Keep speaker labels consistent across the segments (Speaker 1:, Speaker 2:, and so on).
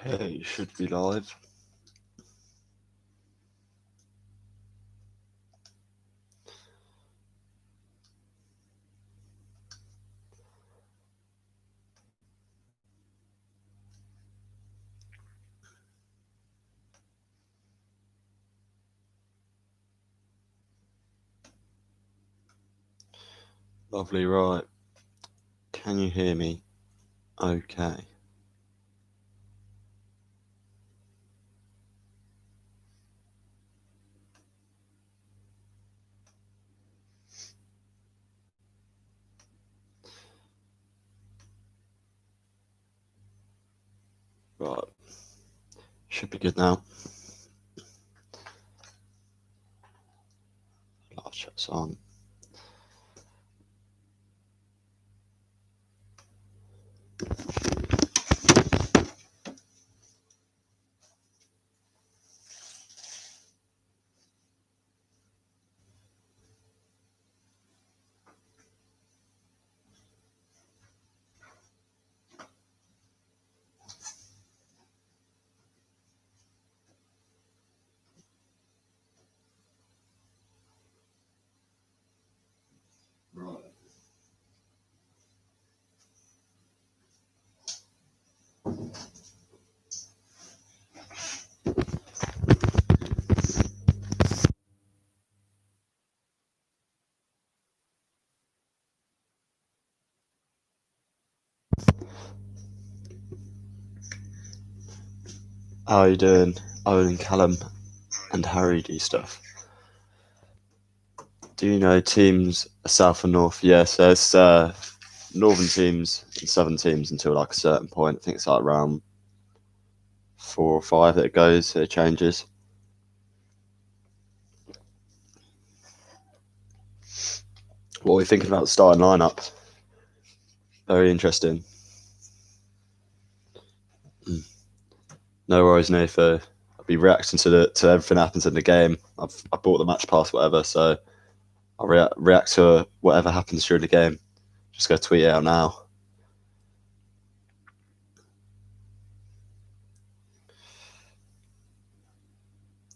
Speaker 1: Okay, you should be live. Lovely, right. Can you hear me? Okay. Right. Should be good now. Live chat's on. Right. How are you doing? Owen and Callum and Harry do stuff. Do you know teams south and north? Yes, there's northern teams and southern teams until like a certain point. I think it's like around 4 or 5 that it goes, it changes. What are we thinking about the starting lineup? Very interesting. No worries, Nathan. I'll be reacting to everything that happens in the game. I bought the match pass, whatever, so I'll react to whatever happens during the game. Just go tweet it out now.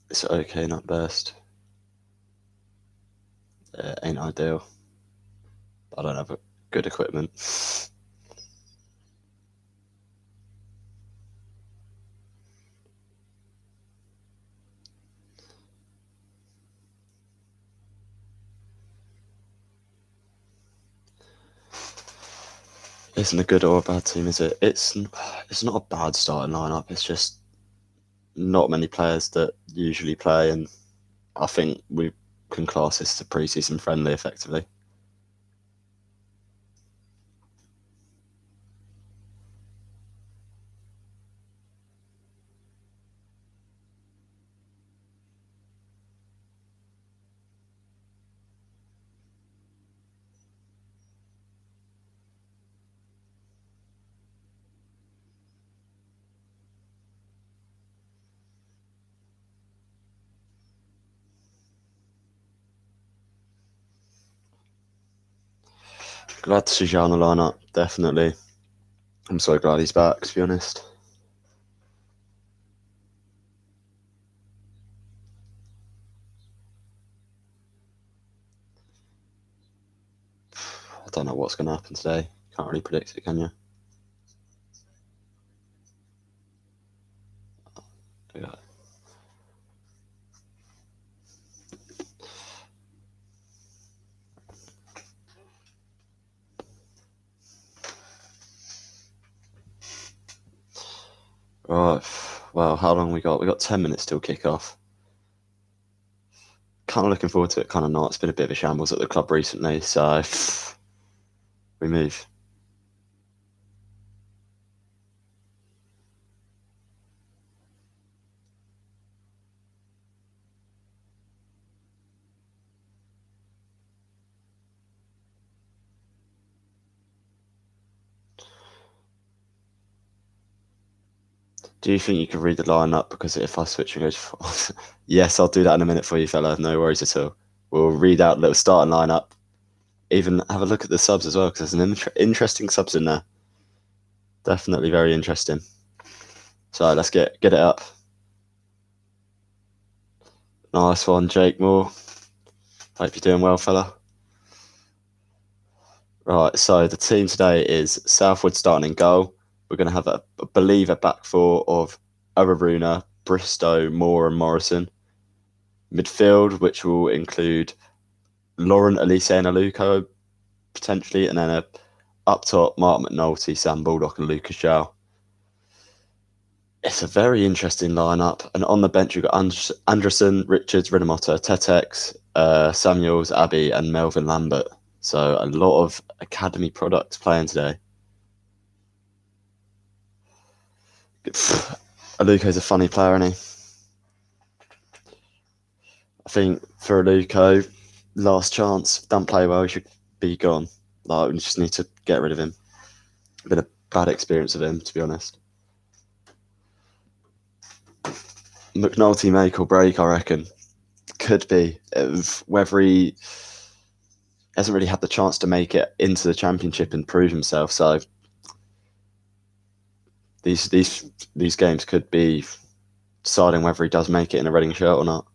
Speaker 1: It's okay, not best. It ain't ideal. I don't have good equipment. Isn't a good or a bad team, is it? It's not a bad starting lineup. It's just not many players that usually play, and I think we can class this as a pre-season friendly, effectively. Glad to see Zhao on the lineup, definitely. I'm so glad he's back, to be honest. I don't know what's going to happen today. Can't really predict it, can you? Yeah. Right. Well, how long we got? We got 10 minutes till kick off. Kind of looking forward to it, kind of not. It's been a bit of a shambles at the club recently, so we move. Do you think you can read the lineup? Because if I switch and go to yes, I'll do that in a minute for you, fella. No worries at all. We'll read out the little starting lineup. Even have a look at the subs as well, because there's an interesting subs in there. Definitely very interesting. So let's get it up. Nice one, Jake Moore. Hope you're doing well, fella. Right, so the team today is Southwood starting in goal. We're going to have, I believe, a back four of Aruna, Bristow, Moore and Morrison. Midfield, which will include Lauren, Elise and Aluko, potentially, and then up top, Mark McNulty, Sam Baldock and Lucas Zhao. It's a very interesting lineup. And on the bench, you've got Anderson, Richards, Rinamoto, Tetex, Samuels, Abbey and Melvin Lambert. So a lot of academy products playing today. Aluko's a funny player, isn't he? I think for Aluko, last chance, don't play well, he should be gone. Like, we just need to get rid of him. Been a bad experience of him, to be honest. McNulty make or break, I reckon. Could be. Whether he hasn't really had the chance to make it into the championship and prove himself, so these games could be deciding whether he does make it in a Reading shirt or not.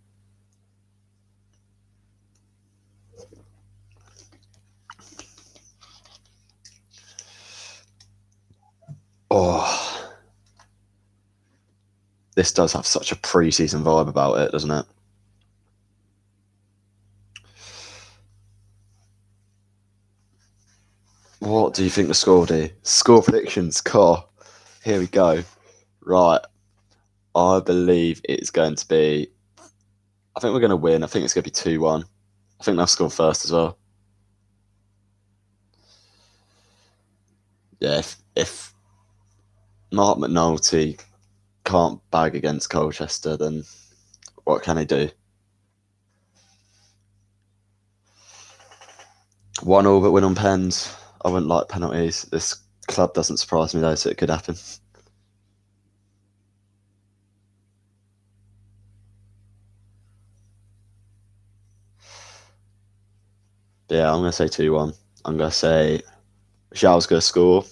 Speaker 1: Oh, this does have such a pre-season vibe about it, doesn't it? What do you think the score will do? Score predictions, car. Here we go. Right. I believe it's going to be... I think we're going to win. I think it's going to be 2-1. I think they'll score first as well. Yeah, if Mark McNulty can't bag against Colchester, then what can he do? 1-1, but win on pens. I wouldn't like penalties. This club doesn't surprise me though, so it could happen. Yeah, I'm going to say 2-1. I'm going to say Zhao's going to score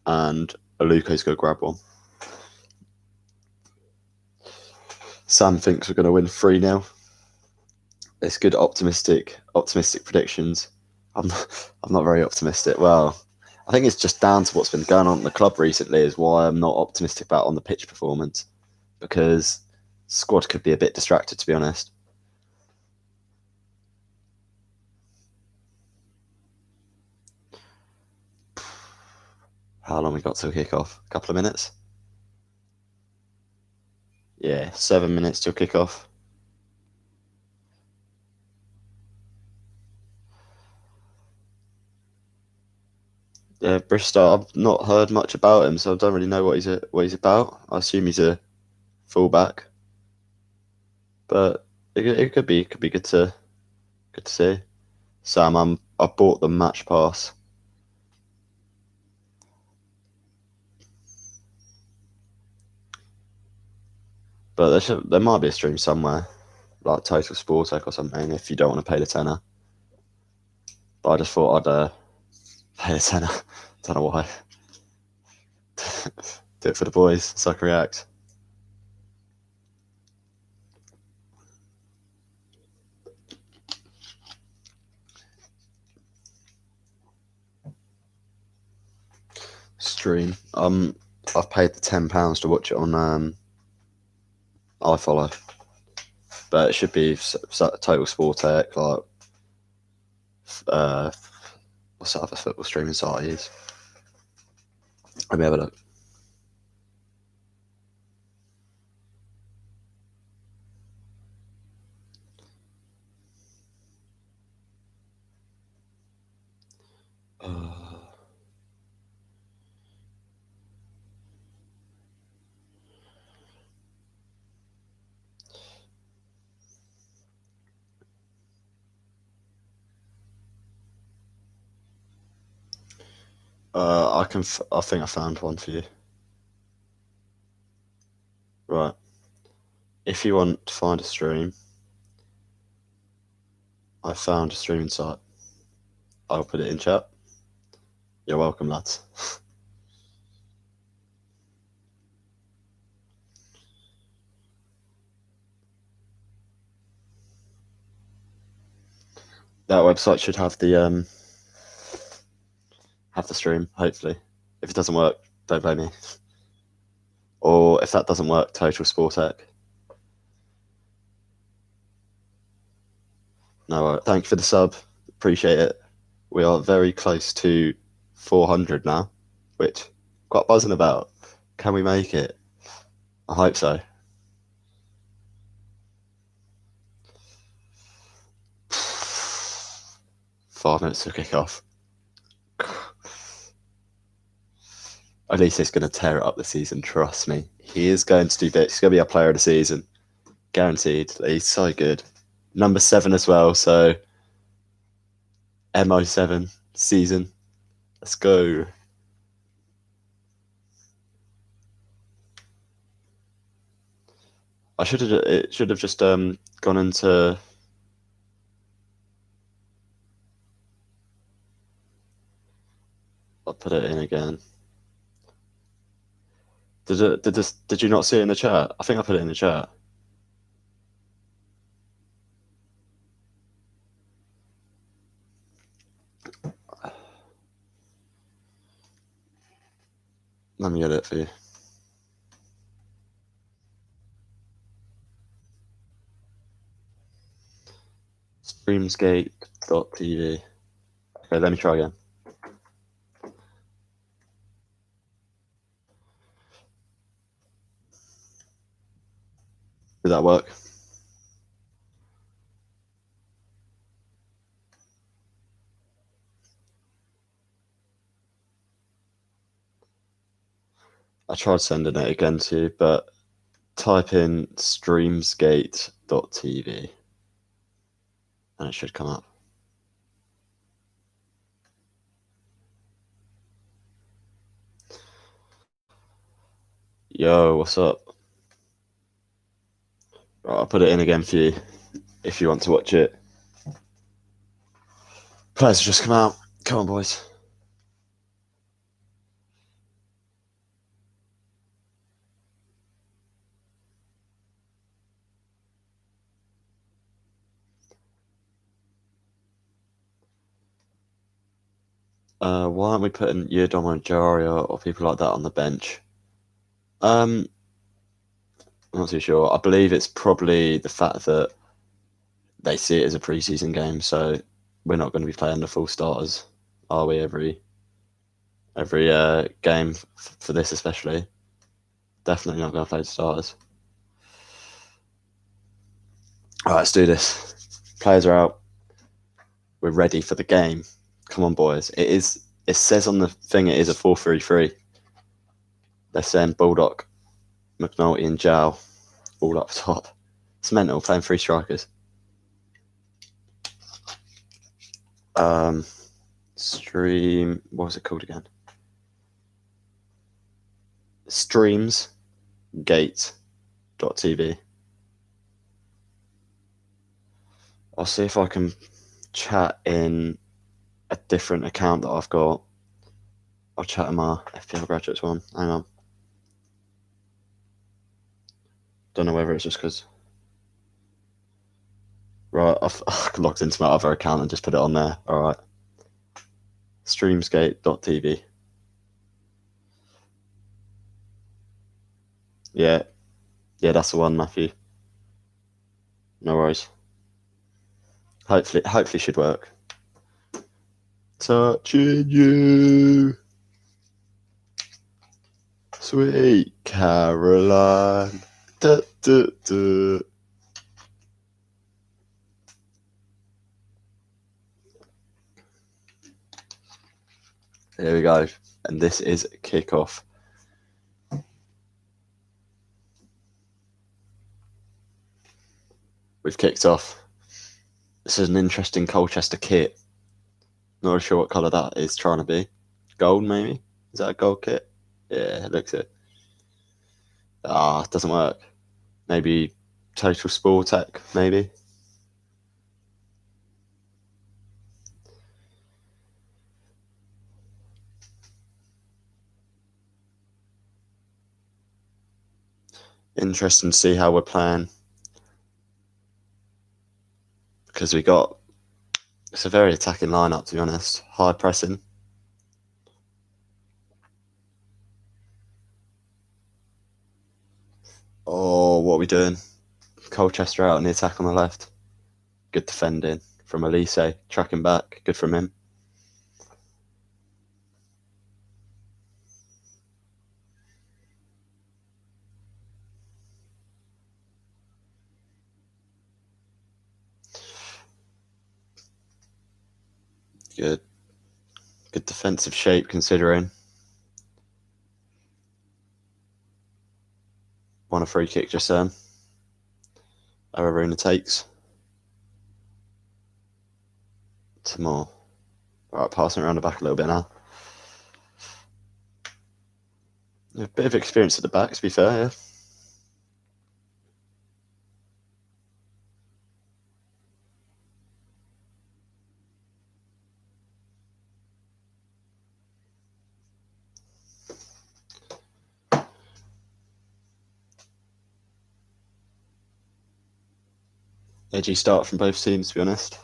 Speaker 1: and Aluko's going to grab one. Sam thinks we're going to win 3-0. It's good optimistic predictions. I'm not very optimistic. Well, I think it's just down to what's been going on in the club recently is why I'm not optimistic about on the pitch performance, because squad could be a bit distracted, to be honest. How long we got till kick off? A couple of minutes? Yeah, 7 minutes till kick off. Yeah, Bristow, I've not heard much about him, so I don't really know what he's about. I assume he's a fullback, but it could be good to see. Sam, I bought the match pass. But there might be a stream somewhere, like Total Sportec or something, if you don't want to pay the tenner. But I just thought I'd pay the tenner. Don't know why. Do it for the boys, so I can react. Stream. I've paid the £10 to watch it on iFollow, but it should be Total Sportec, like what's that other football streaming site I use? Let me have a look. I think I found one for you. Right. If you want to find a stream, I found a streaming site. I'll put it in chat. You're welcome, lads. That website should have the stream, hopefully. If it doesn't work, don't blame me. Or if that doesn't work, Total Sport Tech. No, thank you for the sub. Appreciate it. We are very close to 400 now, which quite buzzing about. Can we make it? I hope so. Five minutes to kick off. At least he's going to tear it up this season. Trust me, he is going to do bits. He's going to be our player of the season, guaranteed. He's so good. Number 7 as well. So MO7 season. Let's go. It should have just gone into. I'll put it in again. Did you not see it in the chat? I think I put it in the chat. Let me get it for you. Streamscape.tv. Okay, let me try again. Did that work? I tried sending it again to you, but type in streamsgate.tv and it should come up. Yo, what's up? Right, I'll put it in again for you if you want to watch it. Players have just come out. Come on, boys. Why aren't we putting Yudom and Jaria or people like that on the bench? I'm not too sure. I believe it's probably the fact that they see it as a preseason game, so we're not going to be playing the full starters, are we? Every game for this, especially. Definitely not going to play the starters. All right, let's do this. Players are out. We're ready for the game. Come on, boys. It says on the thing it is a 4-3-3. They're saying Bulldog, McNulty, and Jow all up top. It's mental playing 3 strikers. Stream. What was it called again? Streamsgate.tv. I'll see if I can chat in a different account that I've got. I'll chat in my FPL Graduates one. Hang on. Don't know whether it's just because. Right, I've logged into my other account and just put it on there. All right. Streamsgate.tv. Yeah, that's the one, Matthew. No worries. Hopefully should work. Touching you, sweet Caroline. Da, da, da. Here we go, and this is kickoff. We've kicked off. This is an interesting Colchester kit. Not really sure what colour that is trying to be. Gold, maybe? Is that a gold kit? Yeah, it looks it. It doesn't work. Maybe Total Sport Tech, maybe? Interesting to see how we're playing. Because we got It's a very attacking lineup, to be honest. High pressing. Oh, what are we doing? Colchester out in the attack on the left. Good defending from Elise, tracking back. Good from him. Good. Good defensive shape considering. Won a free kick just then. Aruna takes. Some more. Alright, passing around the back a little bit now. A bit of experience at the back, to be fair, yeah. Edgy start from both teams, to be honest.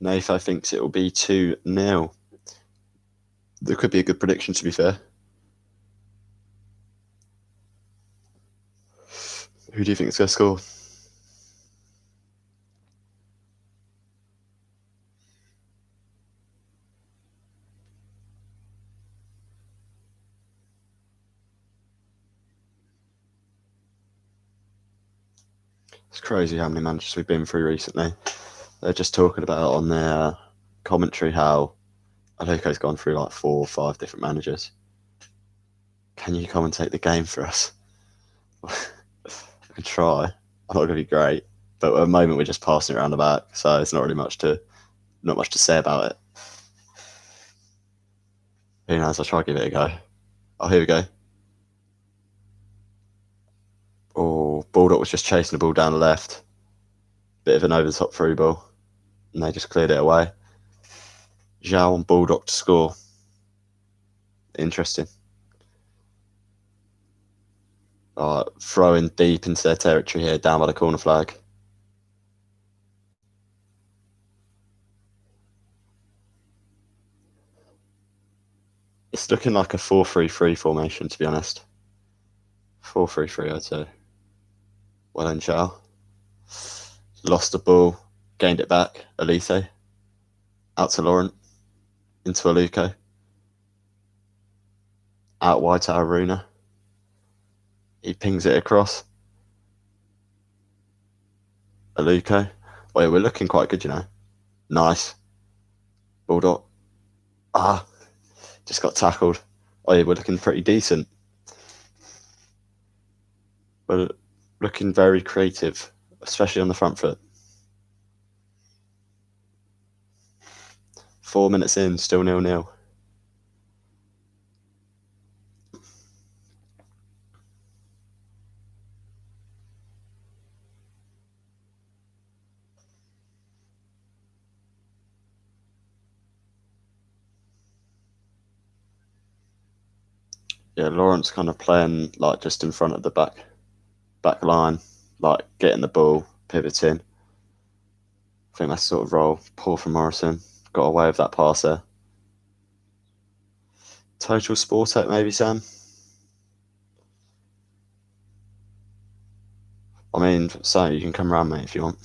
Speaker 1: Nathan thinks it will be 2-0. There could be a good prediction, to be fair. Who do you think is going to score? It's crazy how many managers we've been through recently. They're just talking about on their commentary how Aloko's gone through like 4 or 5 different managers. Can you commentate the game for us? I can try. I'm not going to be great, but at the moment we're just passing it around the back, so it's not really much to say about it. Who knows? I'll try to give it a go. Oh, here we go. Oh, Baldock was just chasing the ball down the left. Bit of an over the top through ball, and they just cleared it away. Zhao and Baldock to score. Interesting. Throwing deep into their territory here, down by the corner flag. It's looking like a 4-3-3 formation, to be honest. 4-3-3, I'd say. Well done, Zhao. Lost the ball, gained it back. Elise. Out to Laurent. Into Aluko. Out wide to Aruna. He pings it across. Aluko. Wait, we're looking quite good, you know. Nice. Baldock. Just got tackled. Oh yeah, we're looking pretty decent. We're looking very creative, especially on the front foot. 4 minutes in, still 0-0. Yeah, Laurent's kind of playing like just in front of the back line, like getting the ball, pivoting. I think that's sort of role. Poor from Morrison. Got away with that pass there. Total Sportec, maybe, Sam? I mean, so you can come around, mate, if you want.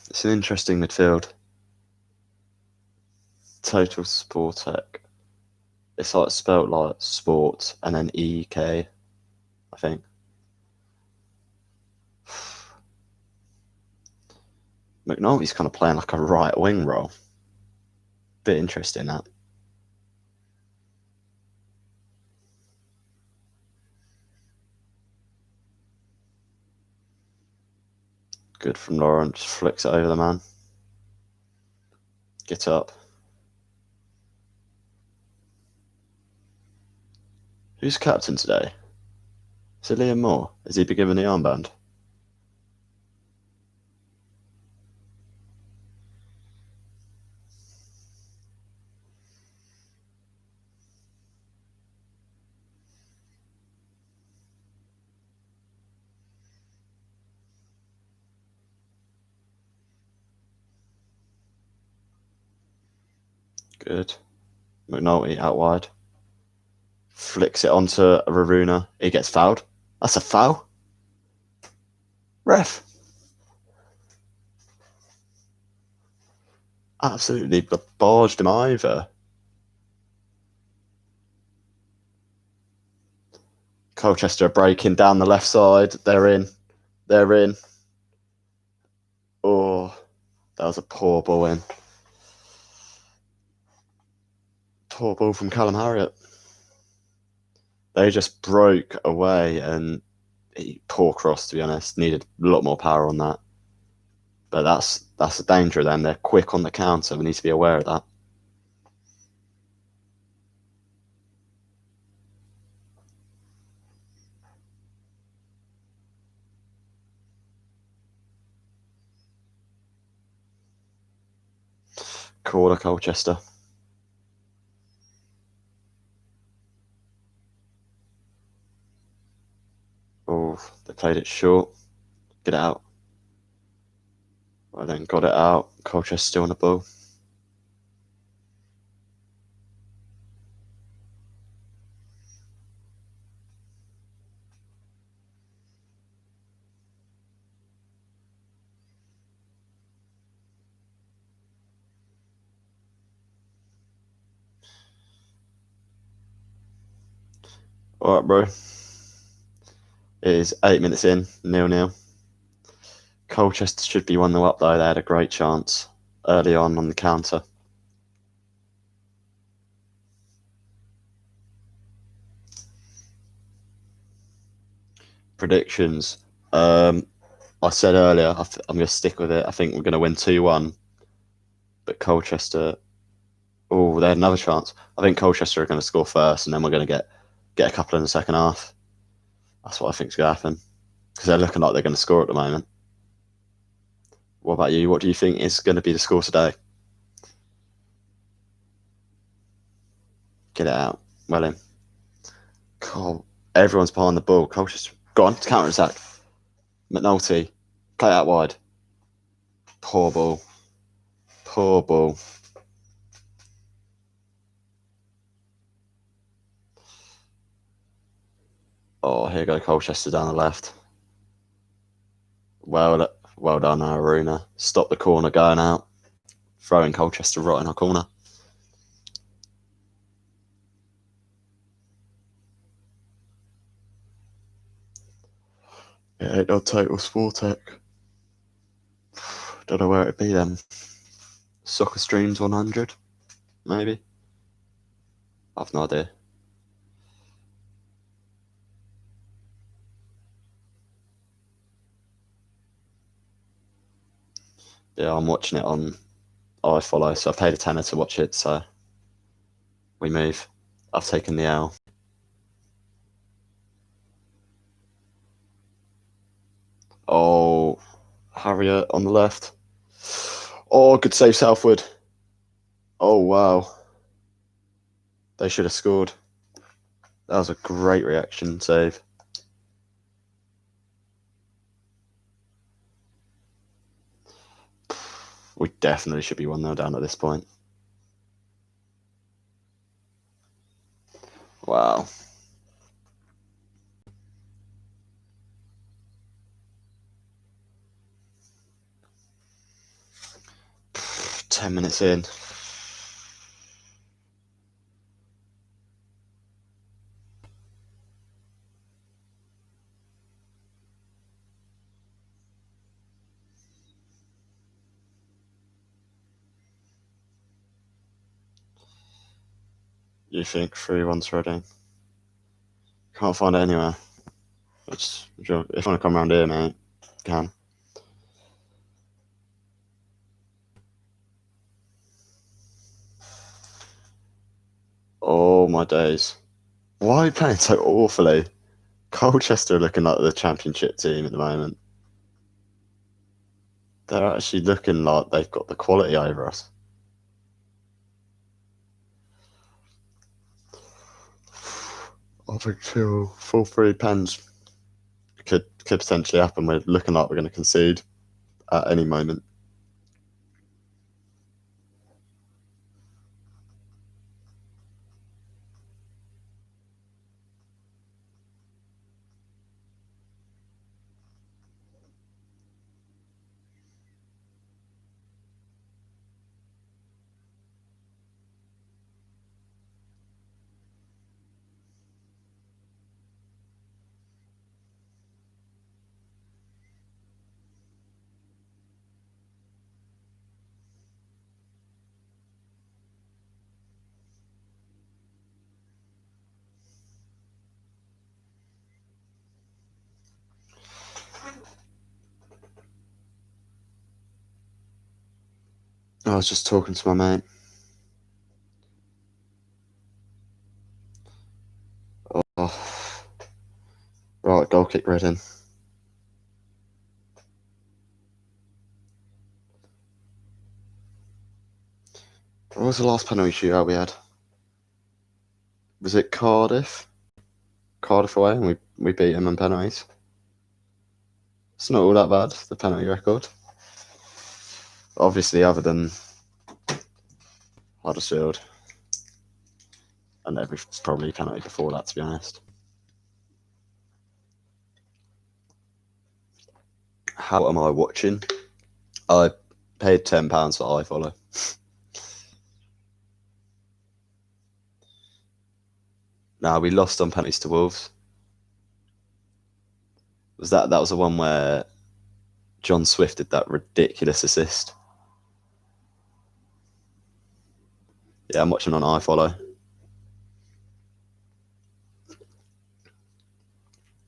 Speaker 1: It's an interesting midfield. Total Sportec. It's like spelt like sport and then EK, I think. McNulty's kind of playing like a right wing role. Bit interesting that. Good from Lawrence. Flicks it over the man. Get up. Who's captain today? Is it Liam Moore? Has he been given the armband? Good. McNulty out wide. Flicks it onto Raruna. He gets fouled. That's a foul. Ref. Absolutely barged him over. Colchester breaking down the left side. They're in. They're in. Oh, that was a poor ball in. Poor ball from Callum Harriott. They just broke away and poor cross, to be honest. Needed a lot more power on that. But that's a danger then. They're quick on the counter. We need to be aware of that. Corner Colchester. Oh, they played it short. Get it out. Well, then got it out. Colchester still on the ball. All right, bro. It is 8 minutes in, 0-0. Colchester should be 1-0 up though. They had a great chance early on the counter. Predictions. I said earlier, I'm going to stick with it. I think we're going to win 2-1. But Colchester, oh, they had another chance. I think Colchester are going to score first, and then we're going to get a couple in the second half. That's what I think is going to happen. Because they're looking like they're going to score at the moment. What about you? What do you think is going to be the score today? Get it out. Well in. God, everyone's behind the ball. Colchester, go on, counter attack. McNulty, play out wide. Poor ball. Poor ball. Oh, here go Colchester down the left. Well done, Aruna. Stop the corner going out. Throwing Colchester right in our corner. Yeah, no total sport tech. Don't know where it'd be then. Soccer Streams 100, maybe. I've no idea. Yeah, I'm watching it on iFollow, so I paid a tenner to watch it, so we move. I've taken the L. Oh, Harriet on the left. Oh, good save, Southwood. Oh, wow. They should have scored. That was a great reaction save. We definitely should be 1-0 down at this point. Wow. Ten minutes in. You think 3-1's Reading? Can't find it anywhere. If you want to come around here, mate, you can. Oh my days. Why are you playing so awfully? Colchester are looking like the championship team at the moment. They're actually looking like they've got the quality over us. I think 2 full 3 pens could potentially happen. We're looking like we're going to concede at any moment. I was just talking to my mate. Oh. Right, goal kick Reading. What was the last penalty shootout we had? Was it Cardiff? Cardiff away, and we beat them on penalties. It's not all that bad, the penalty record. Obviously, other than Huddersfield. And every probably penalty before that, to be honest. How am I watching? I paid £10 for iFollow. Now we lost on penalties to Wolves. That was the one where John Swift did that ridiculous assist? Yeah, I'm watching on iFollow.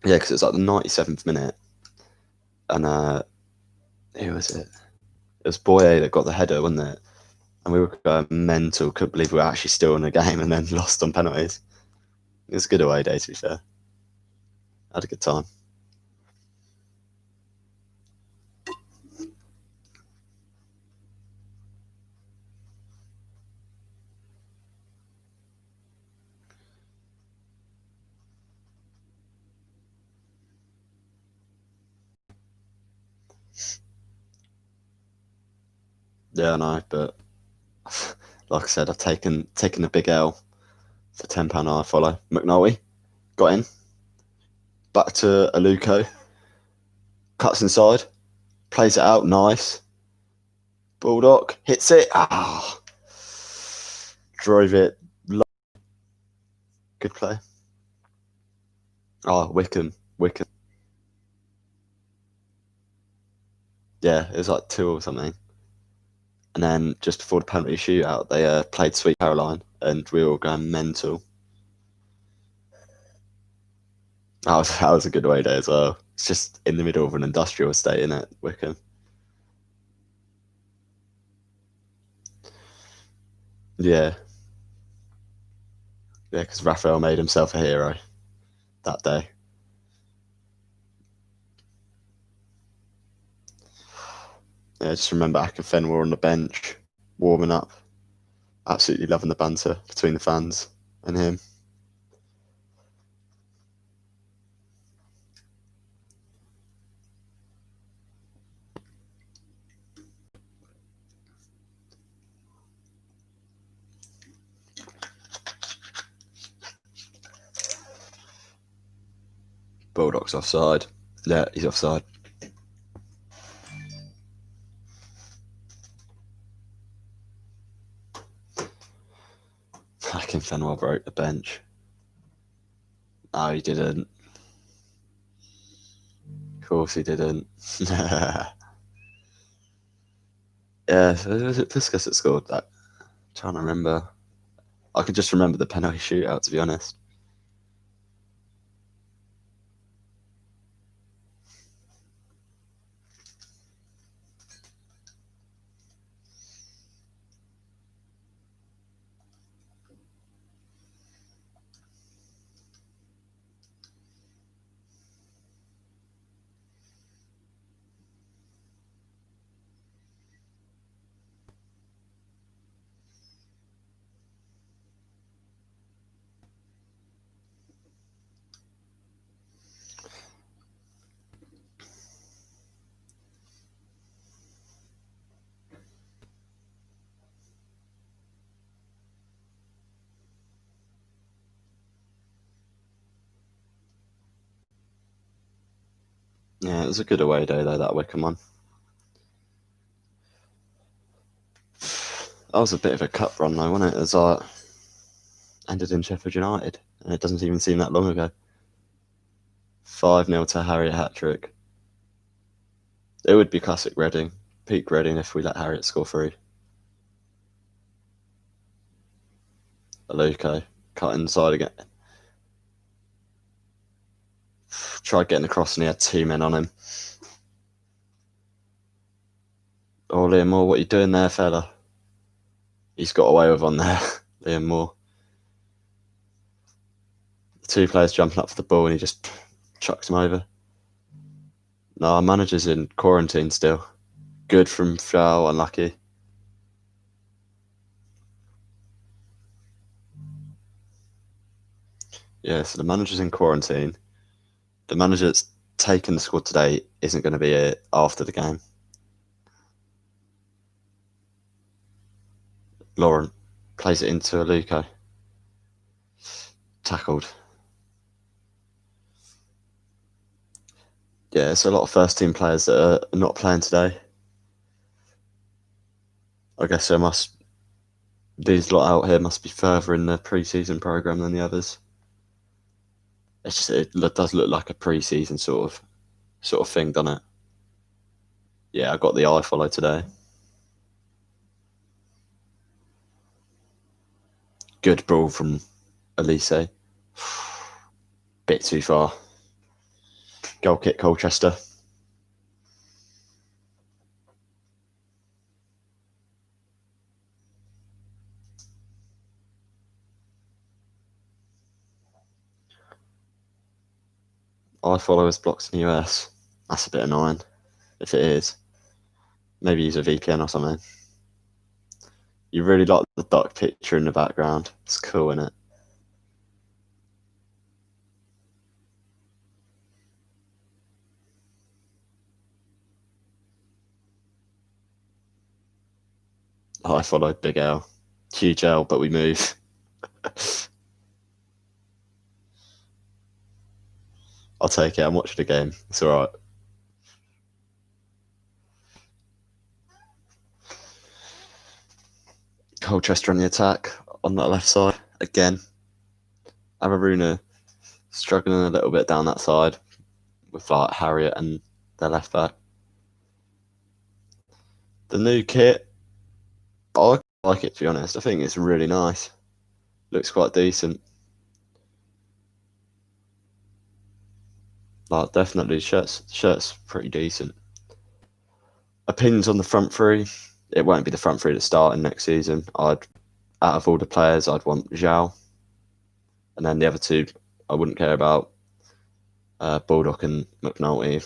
Speaker 1: Yeah, because it was like the 97th minute. And who was it? It was Boye that got the header, wasn't it? And we were going mental. Couldn't believe we were actually still in the game and then lost on penalties. It was a good away day, to be fair. Had a good time. Yeah, I know, but like I said, I've taken a big L for £10 iFollow. McNulty got in. Back to Aluko. Cuts inside. Plays it out. Nice. Bulldog hits it. Ah. Drove it. Good play. Oh, Wickham. Yeah, it was like 2 or something. And then just before the penalty shootout, they played Sweet Caroline, and we were all going mental. That was a good away day as well. It's just in the middle of an industrial estate, isn't it, Wickham? Yeah. Yeah, because Raphael made himself a hero that day. Yeah, just remember Akinfenwa were on the bench, warming up, absolutely loving the banter between the fans and him. Bulldog's offside. Yeah, he's offside. Akinfenwa broke the bench. No, he didn't. Of course he didn't. Yeah, so was it Piscus that scored that? I'm trying to remember. I can just remember the penalty shootout, to be honest. Yeah, it was a good away day though, that Wickham one. That was a bit of a cup run though, wasn't it? As I ended in Sheffield United, and it doesn't even seem that long ago. 5-0 to Harriet hat-trick. It would be classic Reading, peak Reading if we let Harriet score 3. Aluko cut inside again. Tried getting across and he had 2 men on him. Oh, Liam Moore, what are you doing there, fella? He's got away with one there, Liam Moore. The 2 players jumping up for the ball and he just chucks him over. No, our manager's in quarantine still. Good from Foul, unlucky. Yeah, so the manager's in quarantine. The manager that's taken the squad today isn't going to be here after the game. Lauren plays it into Aluko. Tackled. Yeah, it's a lot of first team players that are not playing today. I guess these lot out here must be further in the pre-season program than the others. It does look like a pre-season sort of thing, doesn't it? Yeah, I got the eye follow today. Good ball from Elise. Bit too far. Goal kick Colchester. Eye follow is blocked in the US. That's a bit annoying. If it is, maybe use a VPN or something. You really like the duck picture in the background. It's cool, isn't it? I followed Big L. Huge L, but we move. I'll take it. I'm watching the game. It's all right. Colchester on the attack on that left side again. Amaruna struggling a little bit down that side with like Harriet and their left back. The new kit, I like it to be honest. I think it's really nice. Looks quite decent. Like definitely shirt's pretty decent. Opinions on the front three. It won't be the front three that's starting next season. Out of all the players, I'd want Zhao, and then the other 2 I wouldn't care about. Baldock and McNulty.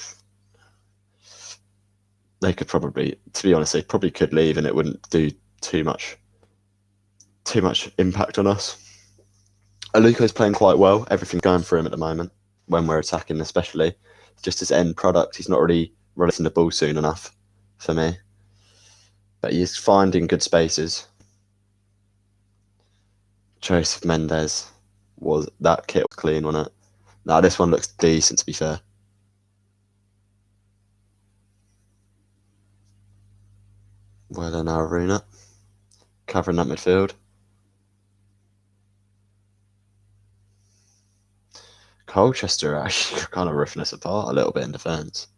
Speaker 1: They could probably, to be honest, they probably could leave, and it wouldn't do too much impact on us. Aluko's playing quite well. Everything going for him at the moment when we're attacking, especially. Just his end product, he's not really releasing the ball soon enough for me. But he's finding good spaces. Choice of Mendes that kit was clean, wasn't it? Nah, this one looks decent to be fair. Well done, Aruna. Covering that midfield. Colchester are actually kind of ripping us apart a little bit in defence.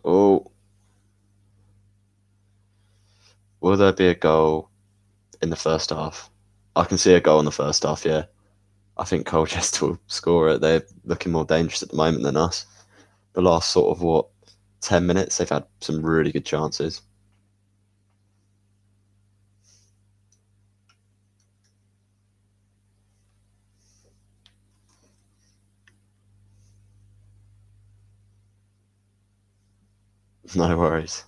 Speaker 1: Oh. Will there be a goal? in the first half. I can see a goal in the first half, yeah. I think Colchester will score it. They're looking more dangerous at the moment than us. The last sort of, 10 minutes, they've had some really good chances. No worries.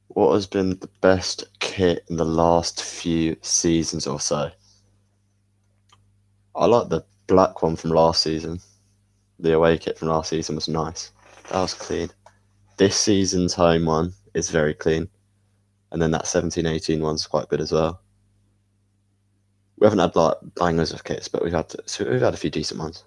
Speaker 1: What has been the best kit in the last few seasons or so? I like the black one from last season. The away kit from last season was nice. That was clean. This season's home one is very clean. And then that 17-18 one's quite good as well. We haven't had like bangers of kits, but we've had a few decent ones.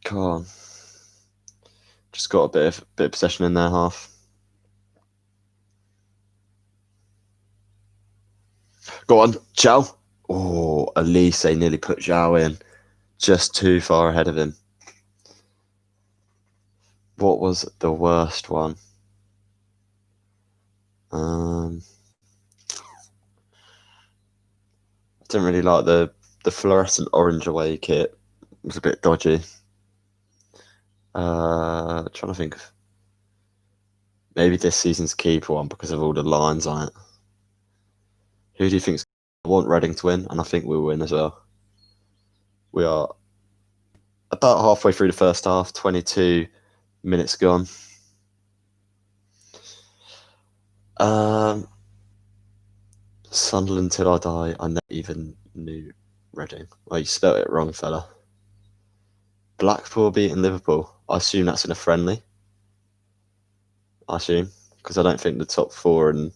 Speaker 1: Come on. Just got a bit of possession in their half. Go on, Chow. Oh, Elise nearly put Zhao in. Just too far ahead of him. What was the worst one? I didn't really like the fluorescent orange away kit. It was a bit dodgy. Trying to think of maybe this season's keeper one because of all the lines on it. Who do you think? I want Reading to win, and I think we'll win as well. We are about halfway through the first half, 22 minutes gone. Sunderland till I die. I never even knew Reading. Well, you spelled it wrong, fella. Blackpool beating Liverpool. I assume that's in a friendly. I assume because I don't think the top four in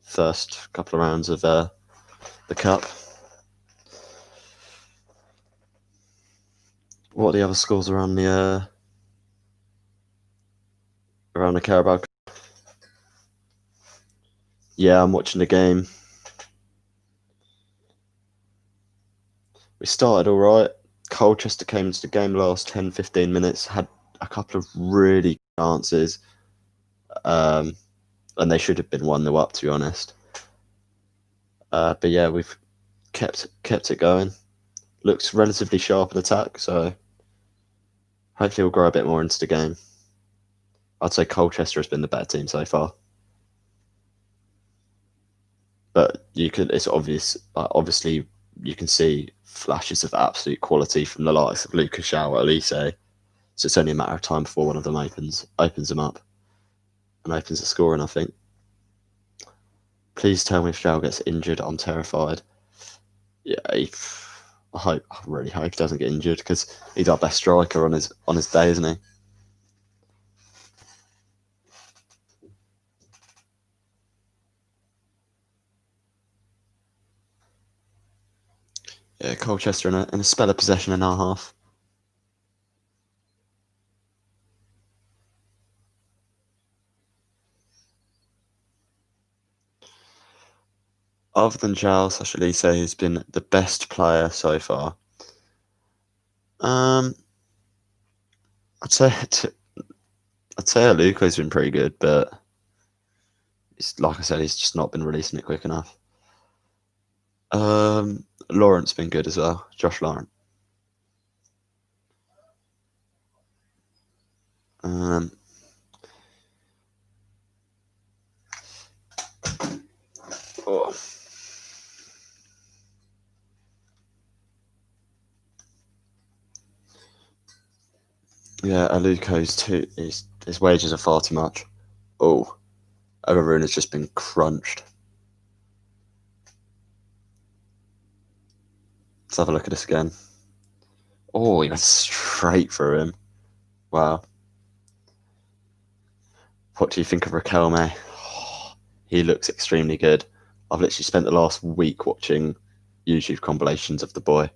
Speaker 1: first couple of rounds of the cup. What are the other scores around the Carabao? Yeah, I'm watching the game. We started all right. Colchester came into the game last 10-15 minutes, had a couple of really good chances, and they should have been 1-0 up, to be honest. But yeah, we've kept it going. Looks relatively sharp in attack, so hopefully we'll grow a bit more into the game. I'd say Colchester has been the better team so far. But it's obvious. Obviously, you can see flashes of absolute quality from the likes of Lucas Shaw at Elise. So it's only a matter of time before one of them opens them up and opens the scoring, I think. Please tell me if Shaw gets injured. I'm terrified. Yeah, I really hope he doesn't get injured because he's our best striker on his day, isn't he? Yeah, Colchester in a spell of possession in our half. Other than Giles, I should really say he's been the best player so far. I'd say Luca's been pretty good, but like I said, he's just not been releasing it quick enough. Lawrence been good as well. Josh Lawrence. Um, oh. Yeah, Aluko's too. His wages are far too much. Oh, Overrune has just been crunched. Let's have a look at this again. Oh, he went straight through him. Wow. What do you think of Raquelme? He looks extremely good. I've literally spent the last week watching YouTube compilations of the boy.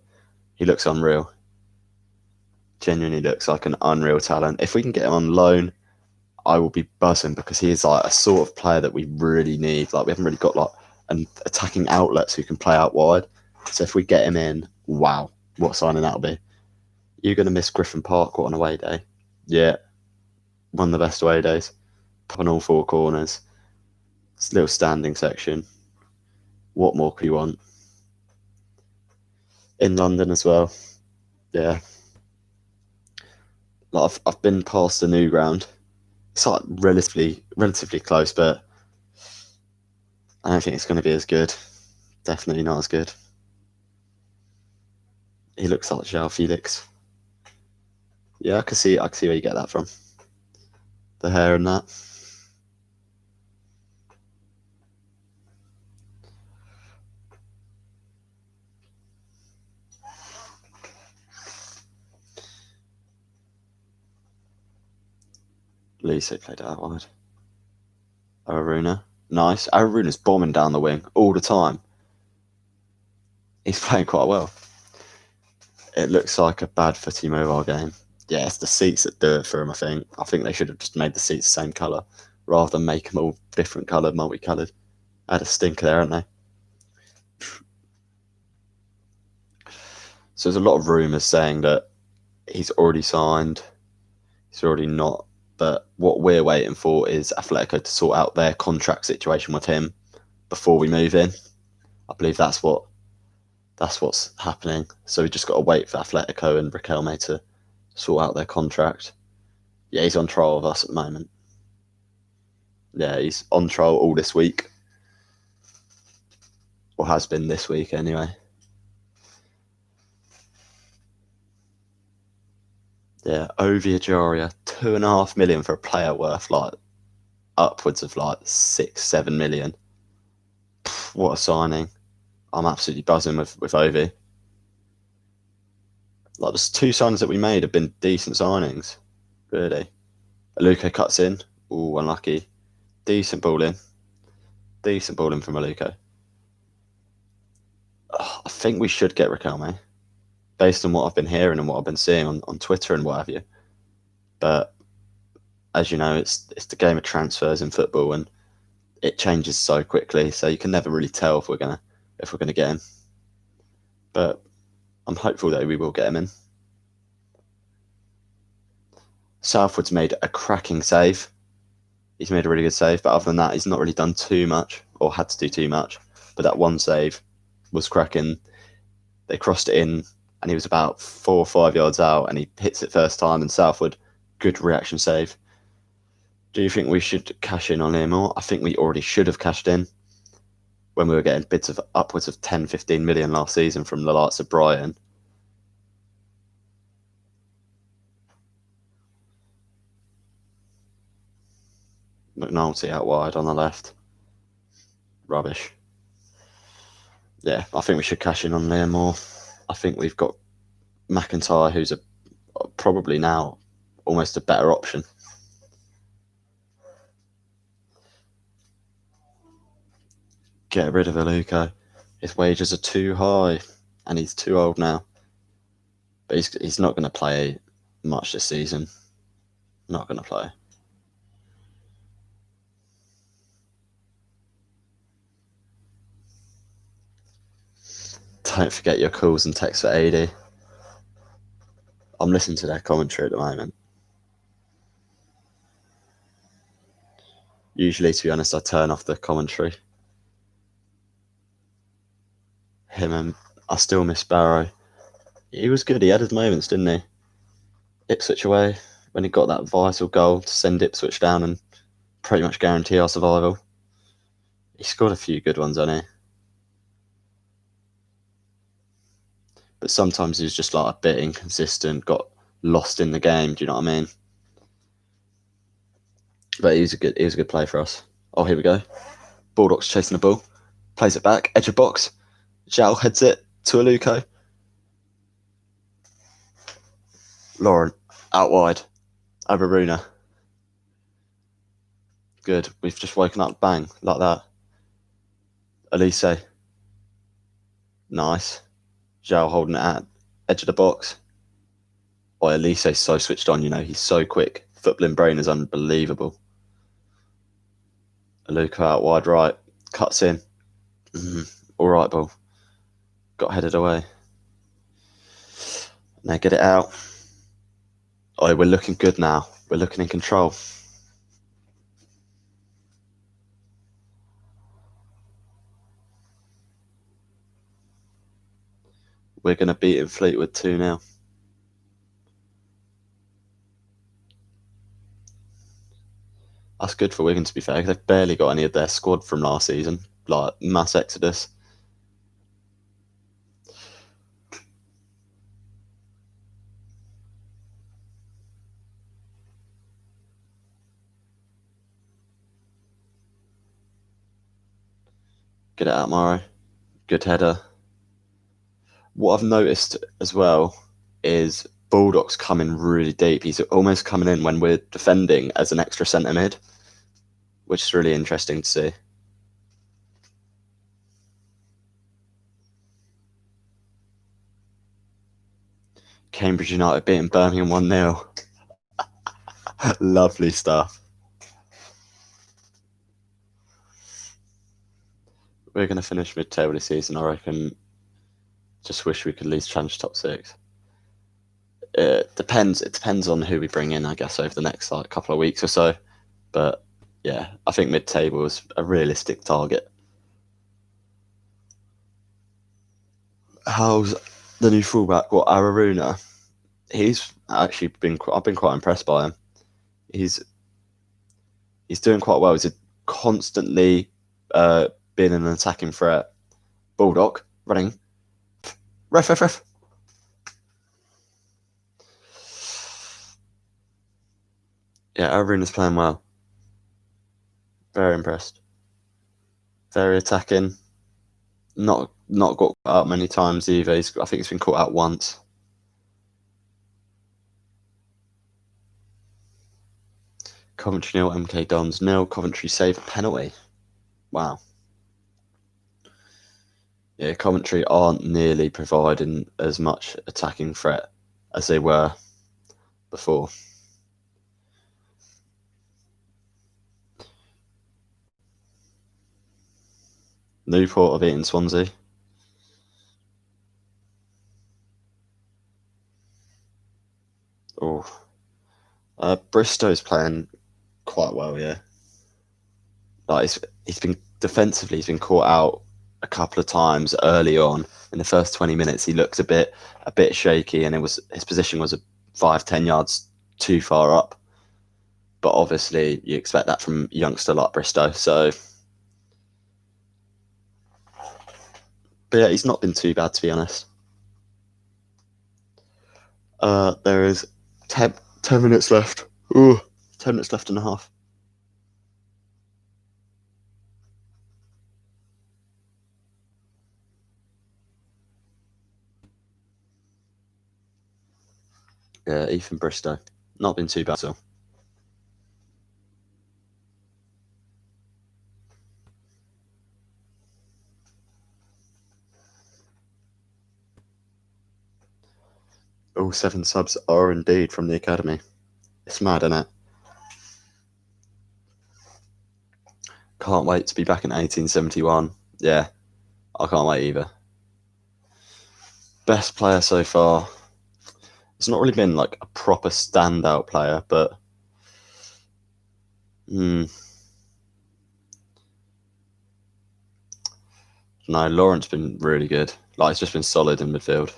Speaker 1: He looks unreal. Genuinely looks like an unreal talent. If we can get him on loan, I will be buzzing because he is like a sort of player that we really need. Like we haven't really got like an attacking outlets who can play out wide. So if we get him in, wow, what signing that'll be. You're going to miss Griffin Park. What an away day. Yeah, one of the best away days. On all four corners. It's a little standing section. What more could you want? In London as well. Yeah. Like I've been past the new ground. It's like relatively close, but I don't think it's going to be as good. Definitely not as good. He looks like João Felix. Yeah, I can see where you get that from. The hair and that. Lise played out wide. Aruna. Nice. Aruna's bombing down the wing all the time. He's playing quite well. It looks like a bad footy mobile game. Yeah, it's the seats that do it for him, I think. I think they should have just made the seats the same colour rather than make them all different coloured, multicoloured. Had a stinker there, hadn't they? So there's a lot of rumours saying that he's already signed, he's already not. But what we're waiting for is Atletico to sort out their contract situation with him before we move in. I believe that's what's happening. So we just got to wait for Atletico and Riquelme to sort out their contract. Yeah, he's on trial with us at the moment. Yeah, he's on trial all this week. Or has been this week anyway. Yeah, Ovia Jaria, 2.5 million for a player worth like upwards of like 6-7 million. What a signing. I'm absolutely buzzing with Ovi. Like the two signings that we made have been decent signings. Really. Aluko cuts in. Ooh, unlucky. Decent ball in. Decent ball in from Aluko. I think we should get Riquelme, based on what I've been hearing and what I've been seeing on Twitter and what have you. But as you know, it's the game of transfers in football, and it changes so quickly. So you can never really tell if we're gonna get him. But I'm hopeful that we will get him in. Southwood's made a cracking save. He's made a really good save, but other than that, he's not really done too much or had to do too much. But that one save was cracking. They crossed it in, and he was about 4 or 5 yards out, and he hits it first time. And Southwood, good reaction save. Do you think we should cash in on him more? I think we already should have cashed in when we were getting bids of upwards of 10-15 million last season from the likes of Brighton. McNulty out wide on the left. Rubbish. Yeah, I think we should cash in on Liam more. I think we've got McIntyre, who's probably now almost a better option. Get rid of Aluko. His wages are too high, and he's too old now. But he's not going to play much this season. Not going to play. Don't forget your calls and texts for AD. I'm listening to their commentary at the moment. Usually, to be honest, I turn off the commentary. I still miss Barrow. He was good. He had his moments, didn't he? Ipswich away, when he got that vital goal to send Ipswich down and pretty much guarantee our survival. He scored a few good ones, hasn't he? But sometimes he was just like a bit inconsistent, got lost in the game. Do you know what I mean? But he was a good play for us. Oh, here we go. Bulldogs chasing the ball, plays it back, edge of box. Zhao heads it to Aluko. Lauren out wide. Aruna. Good. We've just woken up, bang, like that. Elise. Nice. Zhao holding it at edge of the box. Oh, Elise's so switched on, he's so quick. footballing brain is unbelievable. Luca out wide right, cuts in. All right, ball. Got headed away. Now get it out. Oh, we're looking good now. We're looking in control. We're going to beat in Fleetwood 2-0. That's good for Wigan, to be fair. They've barely got any of their squad from last season. Like, mass exodus. Get it out, Morrow. Good header. What I've noticed as well is Baldock's coming really deep. He's almost coming in when we're defending as an extra centre mid, which is really interesting to see. Cambridge United beating Birmingham 1-0. Lovely stuff. We're going to finish mid-table this season, I reckon. Just wish we could at least challenge top 6. It depends on who we bring in, I guess, over the next couple of weeks or so. But yeah, I think mid-table is a realistic target. How's the new fullback? What, Araruna? He's actually I've been quite impressed by him. He's doing quite well. He's constantly been an attacking threat. Baldock running. Ref. Yeah, Aruna's playing well. Very impressed. Very attacking. Not got caught out many times either. I think he's been caught out once. Coventry 0, MK Dons 0. Coventry save a penalty. Wow. Yeah, Coventry aren't nearly providing as much attacking threat as they were before. Newport have beaten Swansea. Oh, Bristow's playing quite well, yeah. Like he's been defensively, he's been caught out a couple of times early on. In the first 20 minutes, he looked a bit shaky, and his position was 5-10 yards too far up. But obviously, you expect that from a youngster like Bristow. So, but yeah, he's not been too bad, to be honest. There is 10 minutes left. Ooh, 10 minutes left and a half. Yeah, Ethan Bristow. Not been too bad at all. All 7 subs are indeed from the academy. It's mad, isn't it? Can't wait to be back in 1871. Yeah, I can't wait either. Best player so far. It's not really been like a proper standout player, but no, Lawrence been really good. Like, it's just been solid in midfield.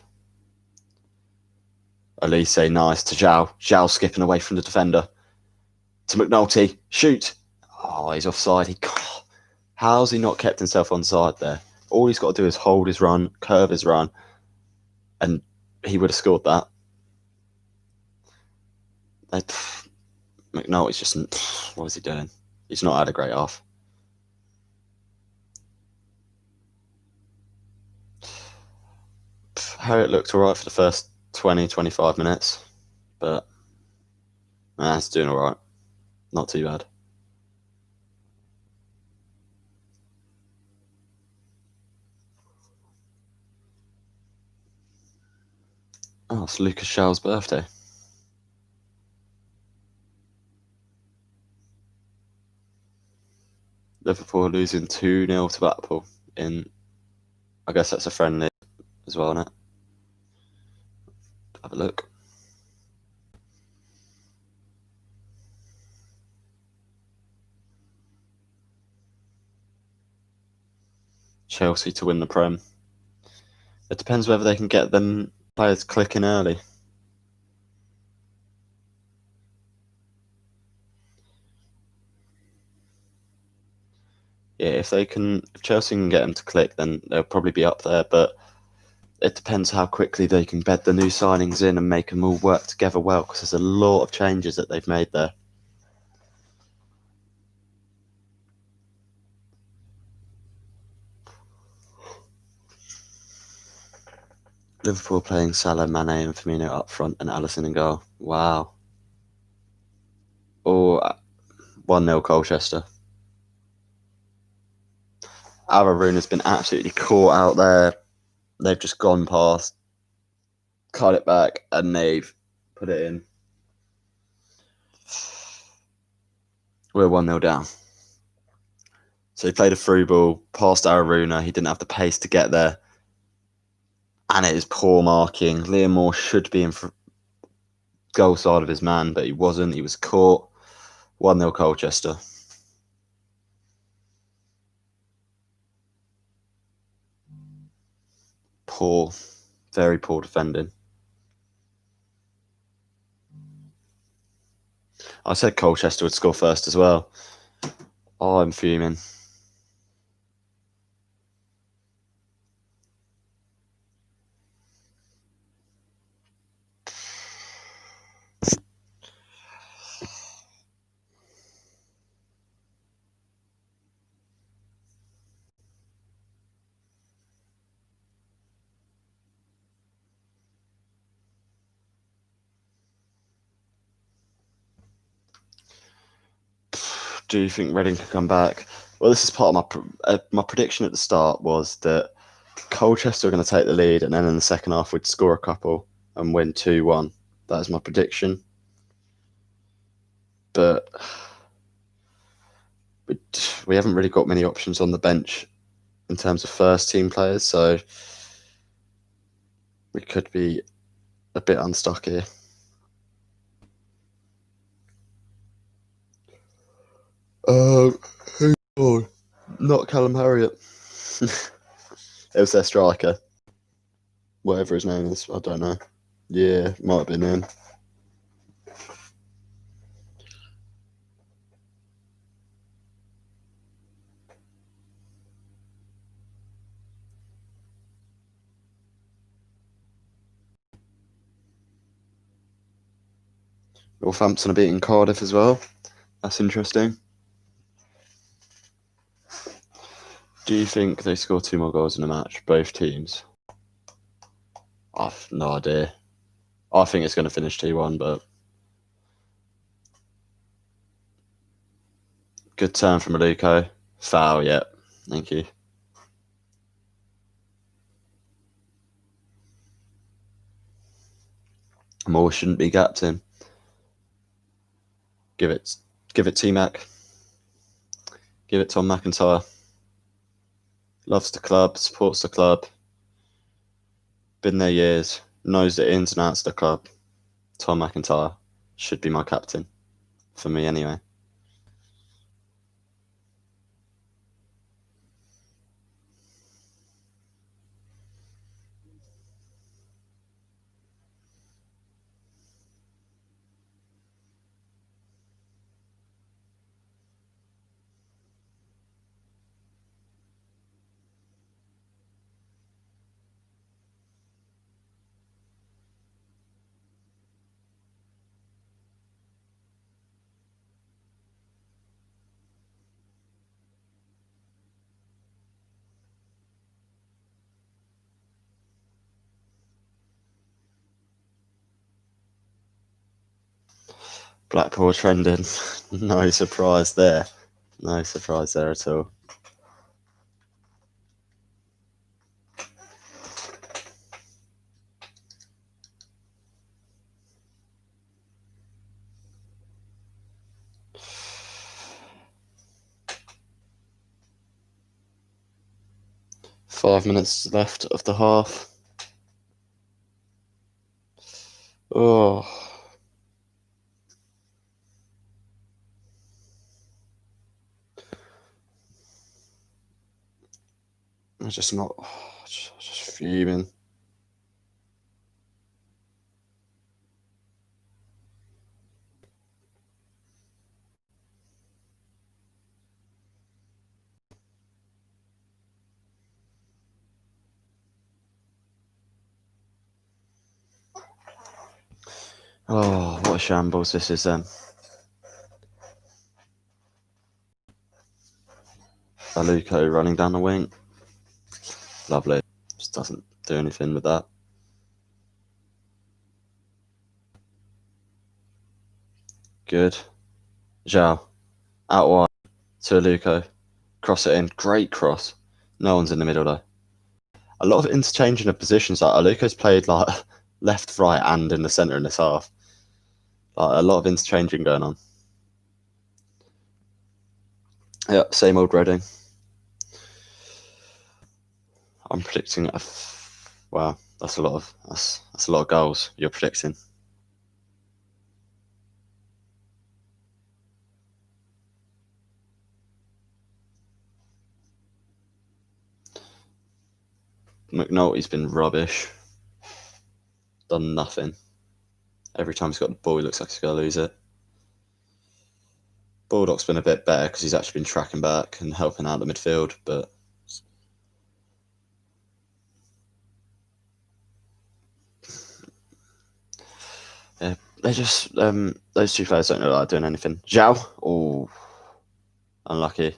Speaker 1: Elise, nice to Zhao. Zhao skipping away from the defender. To McNulty. Shoot. Oh, he's offside. How's he not kept himself onside there? All he's got to do is hold his run, curve his run, and he would have scored that. McNulty's just... What is he doing? He's not had a great half. Harriet looked alright for the first 20-25 minutes, but it's doing alright. Not too bad. Oh, it's Lucas Shaw's birthday. Liverpool losing 2-0 to Blackpool in, I guess that's a friendly as well, isn't it? Have a look. Chelsea to win the Prem. It depends whether they can get them players clicking early. Yeah, if Chelsea can get them to click, then they'll probably be up there. But it depends how quickly they can bed the new signings in and make them all work together well, because there's a lot of changes that they've made there. Liverpool playing Salah, Mane, and Firmino up front, and Alisson in goal. Wow. Or 1-0 Colchester. Araruna's been absolutely caught out there. They've just gone past, cut it back, and they've put it in. We're 1-0 down. So he played a through ball past Araruna. He didn't have the pace to get there. And it is poor marking. Liam Moore should be in goal side of his man, but he wasn't. He was caught. 1-0 Colchester. Poor. Very poor defending. I said Colchester would score first as well. Oh, I'm fuming. Do you think Reading can come back? Well, this is part of my prediction at the start was that Colchester are going to take the lead, and then in the second half we'd score a couple and win 2-1. That is my prediction. But we haven't really got many options on the bench in terms of first team players, so we could be a bit unstuck here. Not Callum Harriott. It was their striker. Whatever his name is, I don't know. Yeah, might have been him. Northampton are beating Cardiff as well. That's interesting. Do you think they score 2 more goals in a match, both teams? I've no idea. I think it's going to finish 2-1, but good turn from Maluko. Foul, yeah. Thank you. Moore shouldn't be captain. Give it T-Mac. Give it Tom McIntyre. Loves the club, supports the club. Been there years. Knows the ins and outs of the club. Tom McIntyre should be my captain. For me, anyway. Blackpool trending. No surprise there. No surprise there at all. 5 minutes left of the half. Oh. I'm just not. Just fuming. Oh, what a shambles this is then. Aluko running down the wing. Lovely. Just doesn't do anything with that. Good. Zhao. Out wide to Aluko. Cross it in. Great cross. No one's in the middle though. A lot of interchanging of positions. Like Aluko's played like left, right, and in the centre in this half. Like a lot of interchanging going on. Yep, same old Reading. I'm predicting wow, that's a lot of goals you're predicting. McNulty's been rubbish. Done nothing. Every time he's got the ball, he looks like he's going to lose it. Baldock's been a bit better because he's actually been tracking back and helping out the midfield, but yeah, they're just those two players don't look like doing anything. Zhao, oh, unlucky.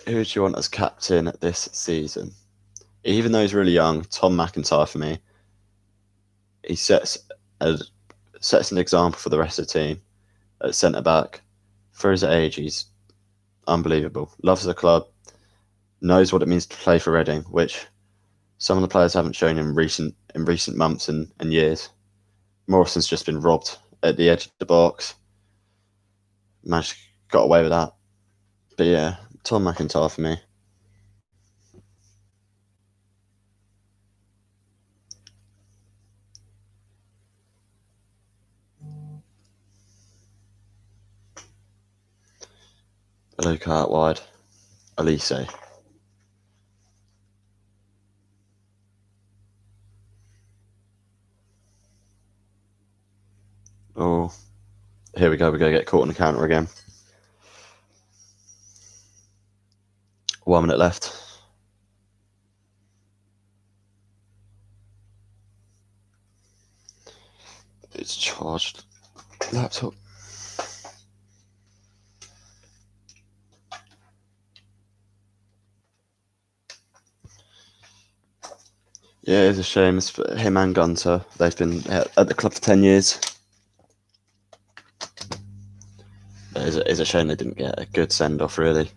Speaker 1: Who do you want as captain this season? Even though he's really young, Tom McIntyre for me. He sets an example for the rest of the team at centre back. For his age, he's unbelievable. Loves the club, knows what it means to play for Reading, which some of the players haven't shown in recent months and years. Morrison's just been robbed at the edge of the box. Got away with that. But yeah, Tom McIntyre for me. Luke out wide. Elise. Oh, here we go. We're going to get caught on the counter again. 1 minute left. It's charged. Laptop. Yeah, it's a shame. It's for him and Gunter. They've been at the club for 10 years. It's a shame they didn't get a good send-off, really.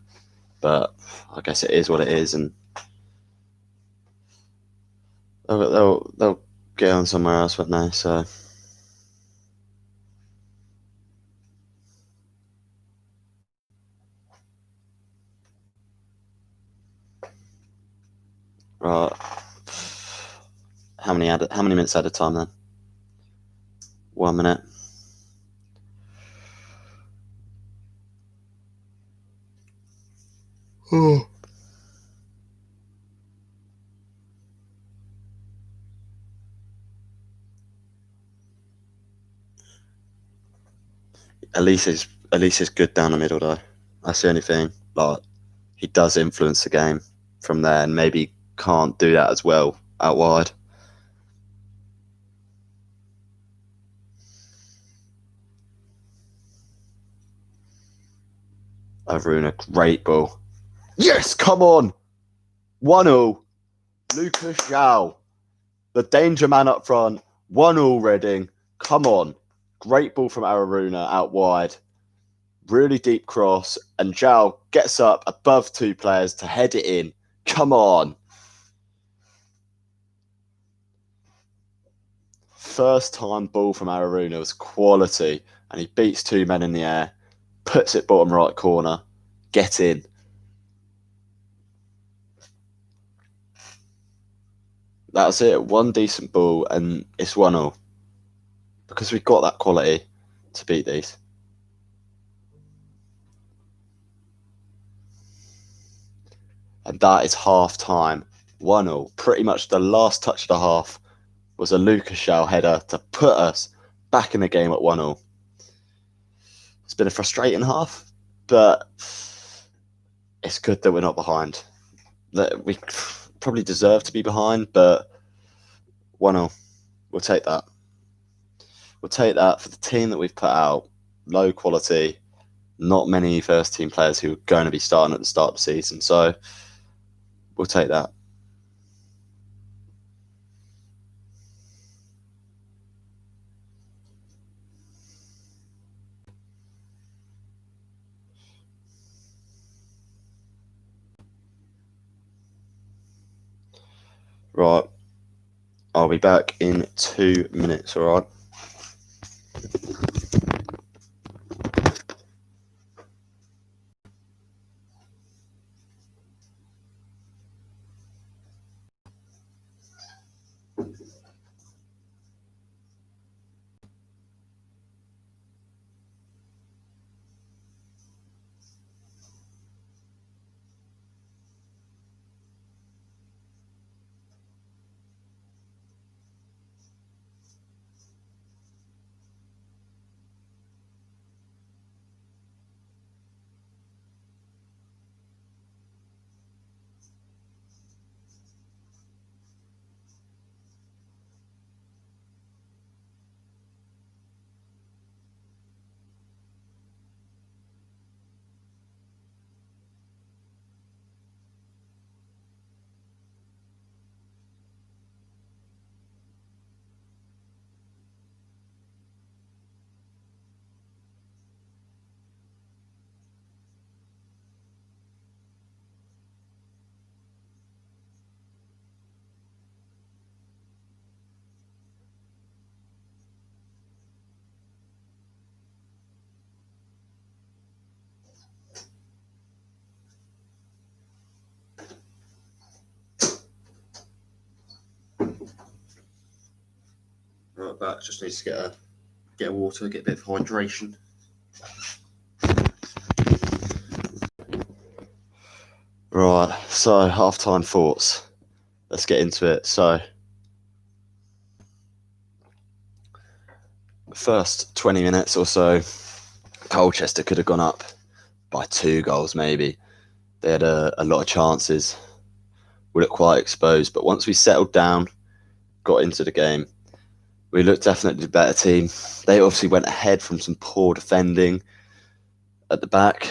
Speaker 1: But I guess it is what it is, and they'll get on somewhere else, won't they? So right. How many minutes at a time then? 1 minute. Oh. Elise is good down the middle though. That's the only thing. Like he does influence the game from there, and maybe can't do that as well out wide. Aruna, great ball. Yes, come on. 1-0. Lucas Zhao, the danger man up front. 1-0 Reading. Come on. Great ball from Aruna out wide. Really deep cross. And Zhao gets up above two players to head it in. Come on. first time ball from Aruna was quality, and he beats two men in the air, puts it bottom right corner, get in. That was it. One decent ball, and it's 1-0 because we've got that quality to beat these. And that is half time. 1-0. Pretty much the last touch of the half was a Lucas Shaw header to put us back in the game at 1-0. It's been a frustrating half, but it's good that we're not behind. We probably deserve to be behind, but 1-0. We'll take that. We'll take that for the team that we've put out. Low quality, not many first team players who are going to be starting at the start of the season. So we'll take that. Right. I'll be back in 2 minutes, all right? Right back. Just need to get a water, get a bit of hydration. Right, so half-time thoughts. Let's get into it. So, first 20 minutes or so, Colchester could have gone up by 2 goals maybe. They had a lot of chances. We looked quite exposed, but once we settled down, got into the game, we looked definitely the better team. They obviously went ahead from some poor defending at the back,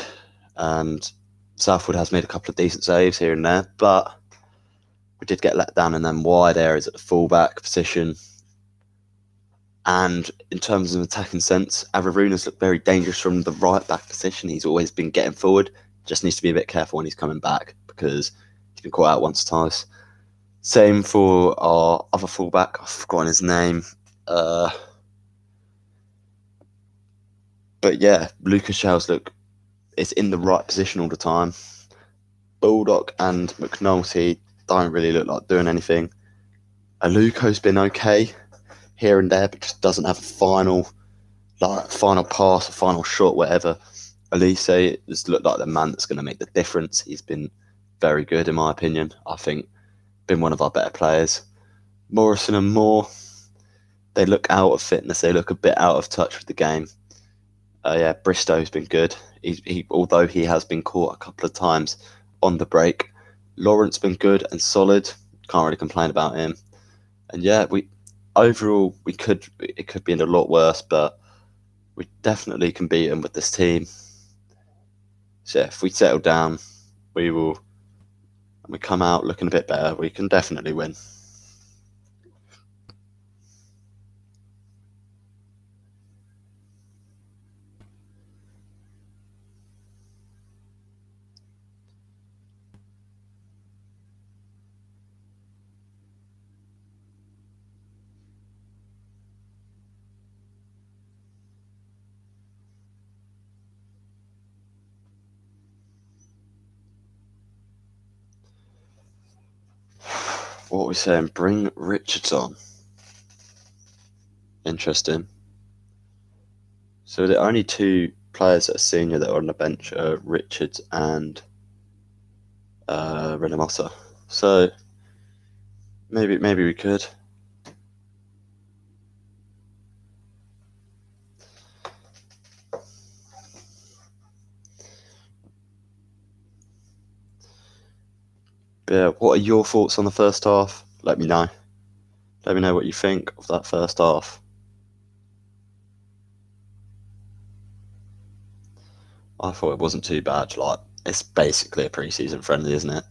Speaker 1: and Southwood has made a couple of decent saves here and there, but we did get let down in them wide areas at the full-back position. And in terms of attacking sense, Avaruna's looked very dangerous from the right-back position. He's always been getting forward. Just needs to be a bit careful when he's coming back because he's been caught out once or twice. Same for our other full-back. I've forgotten his name. But yeah, Lucas Shaw's it's in the right position all the time. Baldock and McNulty don't really look like doing anything. Aluko's been okay here and there, but just doesn't have a final pass, a final shot, whatever. Elise has looked like the man that's going to make the difference. He's been very good, in my opinion. I think been one of our better players. Morrison and Moore, they look out of fitness. They look a bit out of touch with the game. Yeah, Bristow's been good. Although he has been caught a couple of times on the break. Lawrence been good and solid. Can't really complain about him. And yeah, it could be a lot worse, but we definitely can beat them with this team. So yeah, if we settle down, we come out looking a bit better, we can definitely win. What are we saying? Bring Richards on. Interesting. So the only two players that are senior that are on the bench are Richards and Renamotta. So maybe we could. But yeah, what are your thoughts on the first half? Let me know. Let me know what you think of that first half. I thought it wasn't too bad. Like, it's basically a pre-season friendly, isn't it?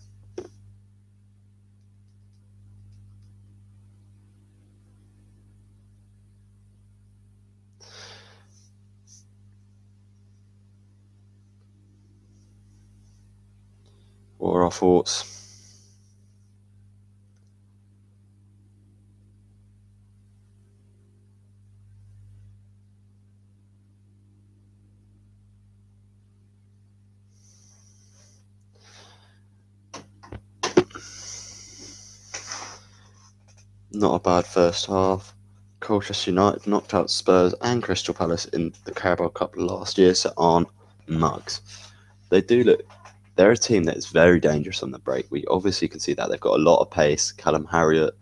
Speaker 1: What are our thoughts? Not a bad first half. Colchester United knocked out Spurs and Crystal Palace in the Carabao Cup last year, so aren't mugs. They do look. They're a team that is very dangerous on the break. We obviously can see that they've got a lot of pace. Callum Harriott,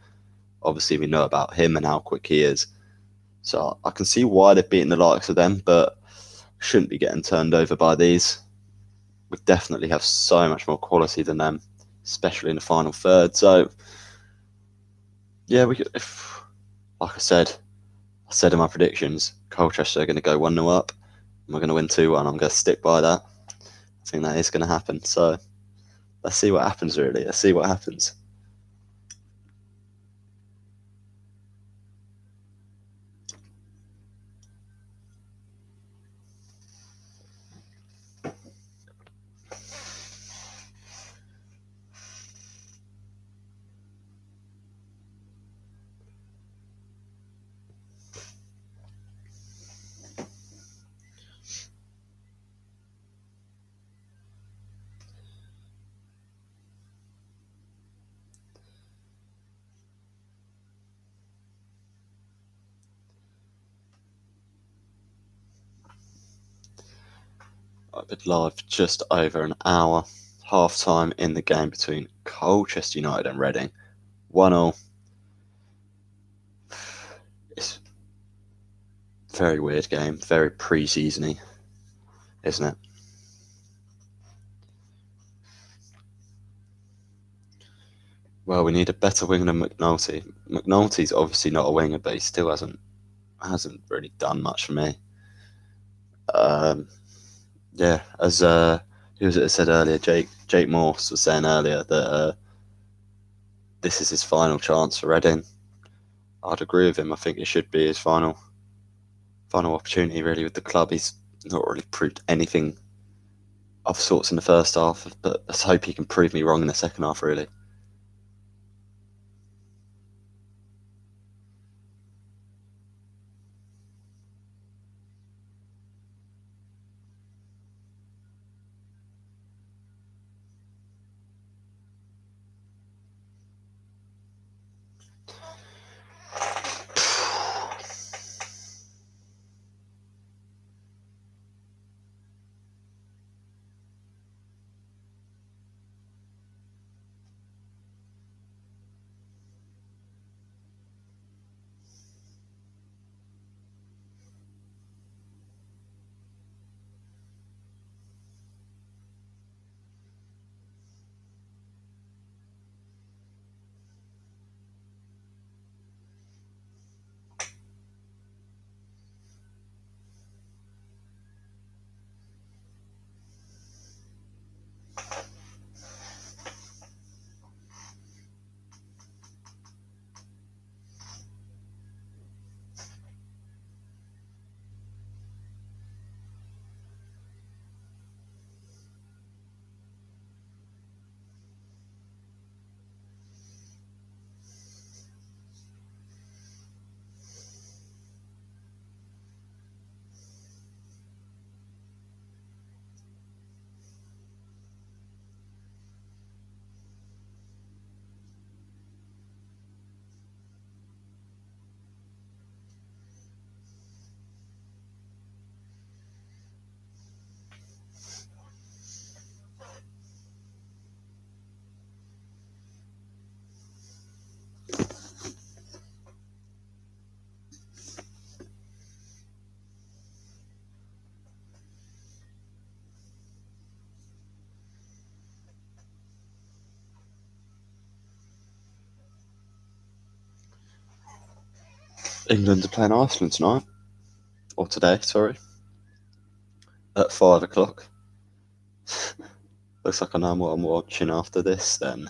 Speaker 1: obviously we know about him and how quick he is. So I can see why they're beating the likes of them, but shouldn't be getting turned over by these. We definitely have so much more quality than them, especially in the final third. So yeah, we could. Like I said in my predictions, Colchester are going to go 1-0 up, and we're going to win 2-1. I'm going to stick by that. I think that is going to happen. So let's see what happens, really. Let's see what happens. I've been live for just over an hour. Half time in the game between Colchester United and Reading. 1-0. It's a very weird game, very pre-seasony, isn't it? Well, we need a better winger than McNulty. McNulty's obviously not a winger, but he still hasn't really done much for me. Yeah, as who was it that said earlier? Jake Morse was saying earlier that this is his final chance for Reading. I'd agree with him. I think it should be his final opportunity really with the club. He's not really proved anything of sorts in the first half, but let's hope he can prove me wrong in the second half really. England are playing Iceland tonight, or today, sorry, at 5 o'clock. Looks like I know what I'm watching after this then.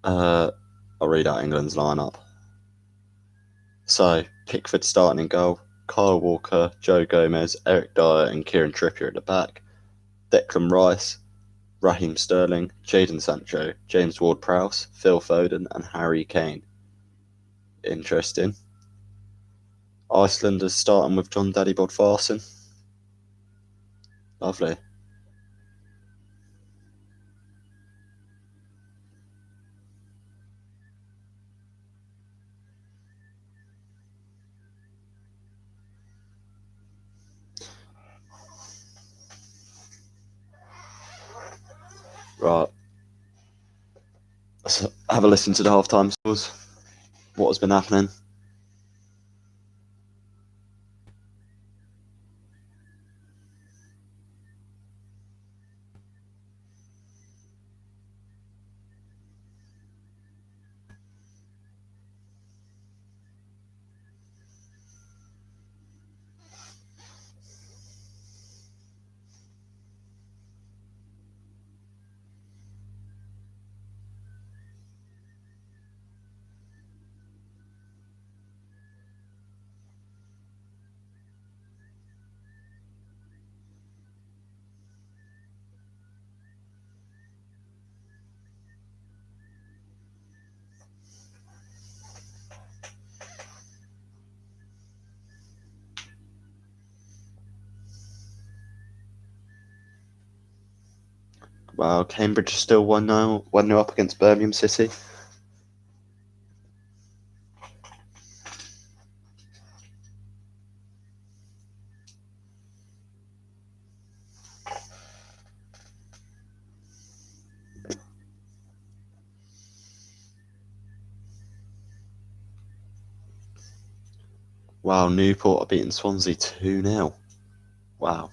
Speaker 1: I'll read out England's lineup. So, Pickford starting in goal, Kyle Walker, Joe Gomez, Eric Dyer and Kieran Trippier at the back, Declan Rice, Raheem Sterling, Jadon Sancho, James Ward-Prowse, Phil Foden and Harry Kane. Interesting. Icelanders starting with John Daddy Bodvarsson. Lovely. Right. Let's have a listen to the halftime scores. What has been happening? Well, Cambridge is still 1-0 up against Birmingham City. Wow, Newport are beating Swansea 2-0. Wow.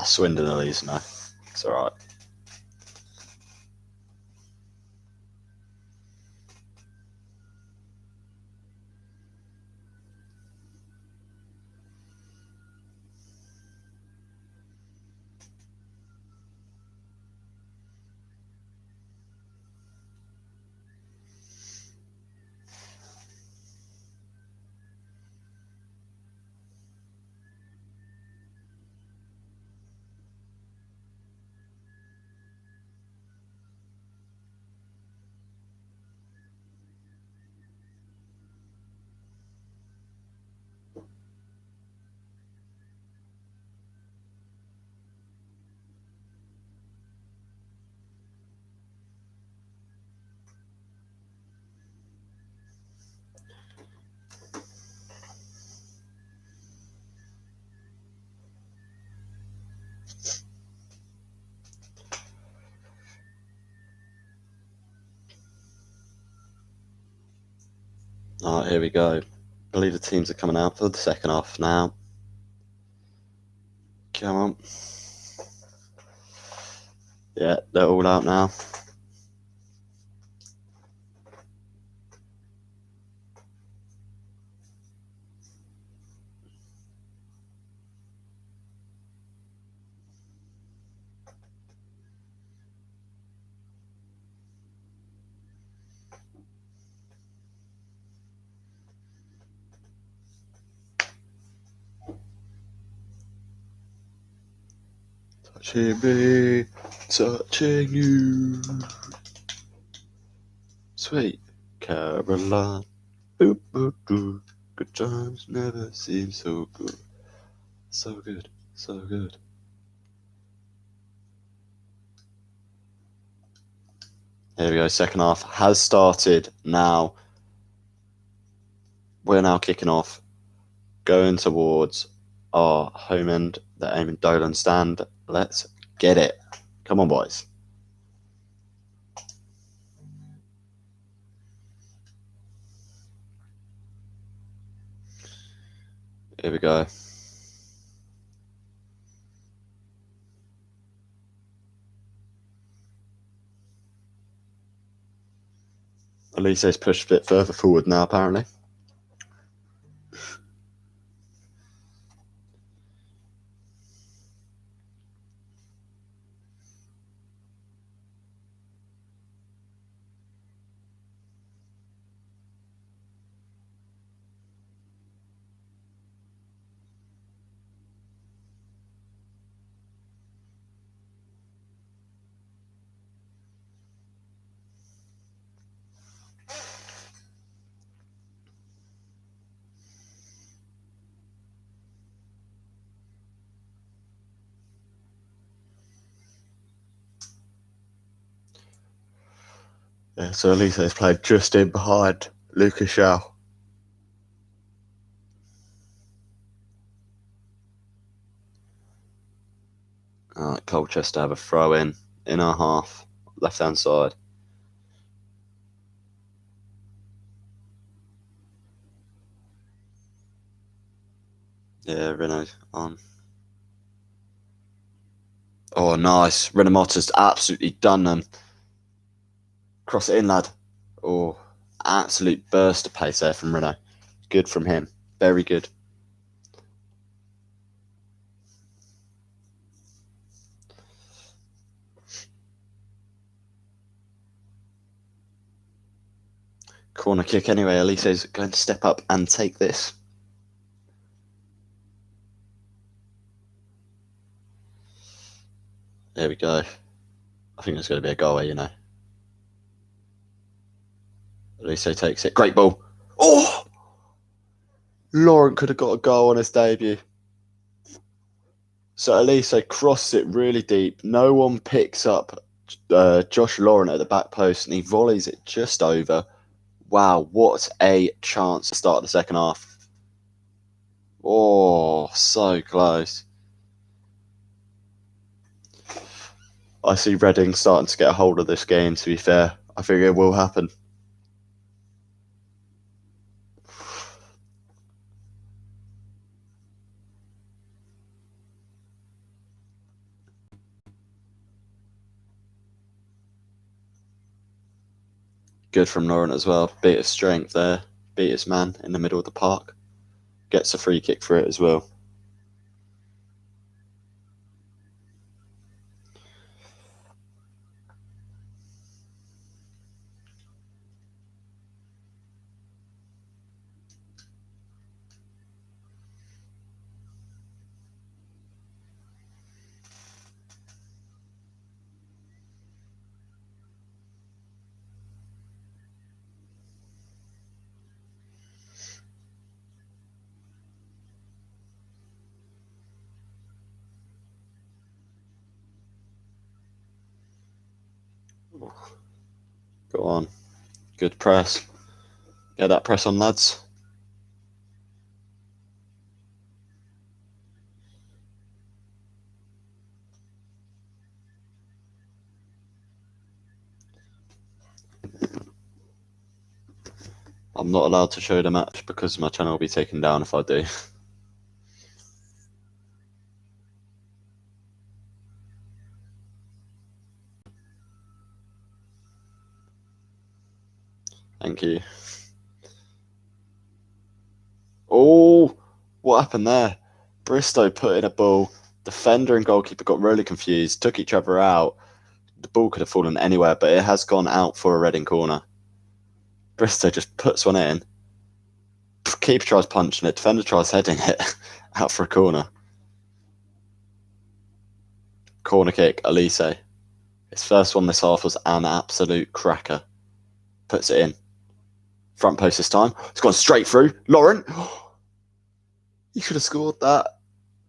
Speaker 1: Swindon are losing now. It's alright. Alright, here we go. I believe the teams are coming out for the second half now. Come on. Yeah, they're all out now. Touching me, touching you. Sweet Caroline. Boop, boop, boop. Good times never seem so good. So good, so good. Here we go, second half has started now. We're now kicking off, going towards our home end, the Eamon Dolan stand. Let's get it. Come on, boys. Here we go. Elise's pushed a bit further forward now, apparently. Yeah, so Elise's played just in behind Lucas Shaw. Colchester have a throw in our half, left hand side. Yeah, Renault on. Oh, nice. Renamotta's absolutely done them. Cross it in, lad. Oh, absolute burst of pace there from Renault. Good from him. Very good. Corner kick anyway. Elise's going to step up and take this. There we go. I think there's going to be a goal here, you know. Elise takes it. Great ball. Oh! Laurent could have got a goal on his debut. So Elise crosses it really deep. No one picks up Josh Laurent at the back post, and he volleys it just over. Wow, what a chance to start the second half. Oh, so close. I see Reading starting to get a hold of this game, to be fair. I think it will happen. Good from Laurent as well. Bit of strength there. Beat his man in the middle of the park. Gets a free kick for it as well. Go on. Good press. Get that press on, lads. I'm not allowed to show the match because my channel will be taken down if I do. Thank you. Oh, what happened there? Bristow put in a ball. Defender and goalkeeper got really confused, took each other out. The ball could have fallen anywhere, but it has gone out for a Reading corner. Bristow just puts one in. Keeper tries punching it. Defender tries heading it out for a corner. Corner kick, Elise. His first one this half was an absolute cracker. Puts it in. Front post this time. It's gone straight through. Laurent. He should have scored that.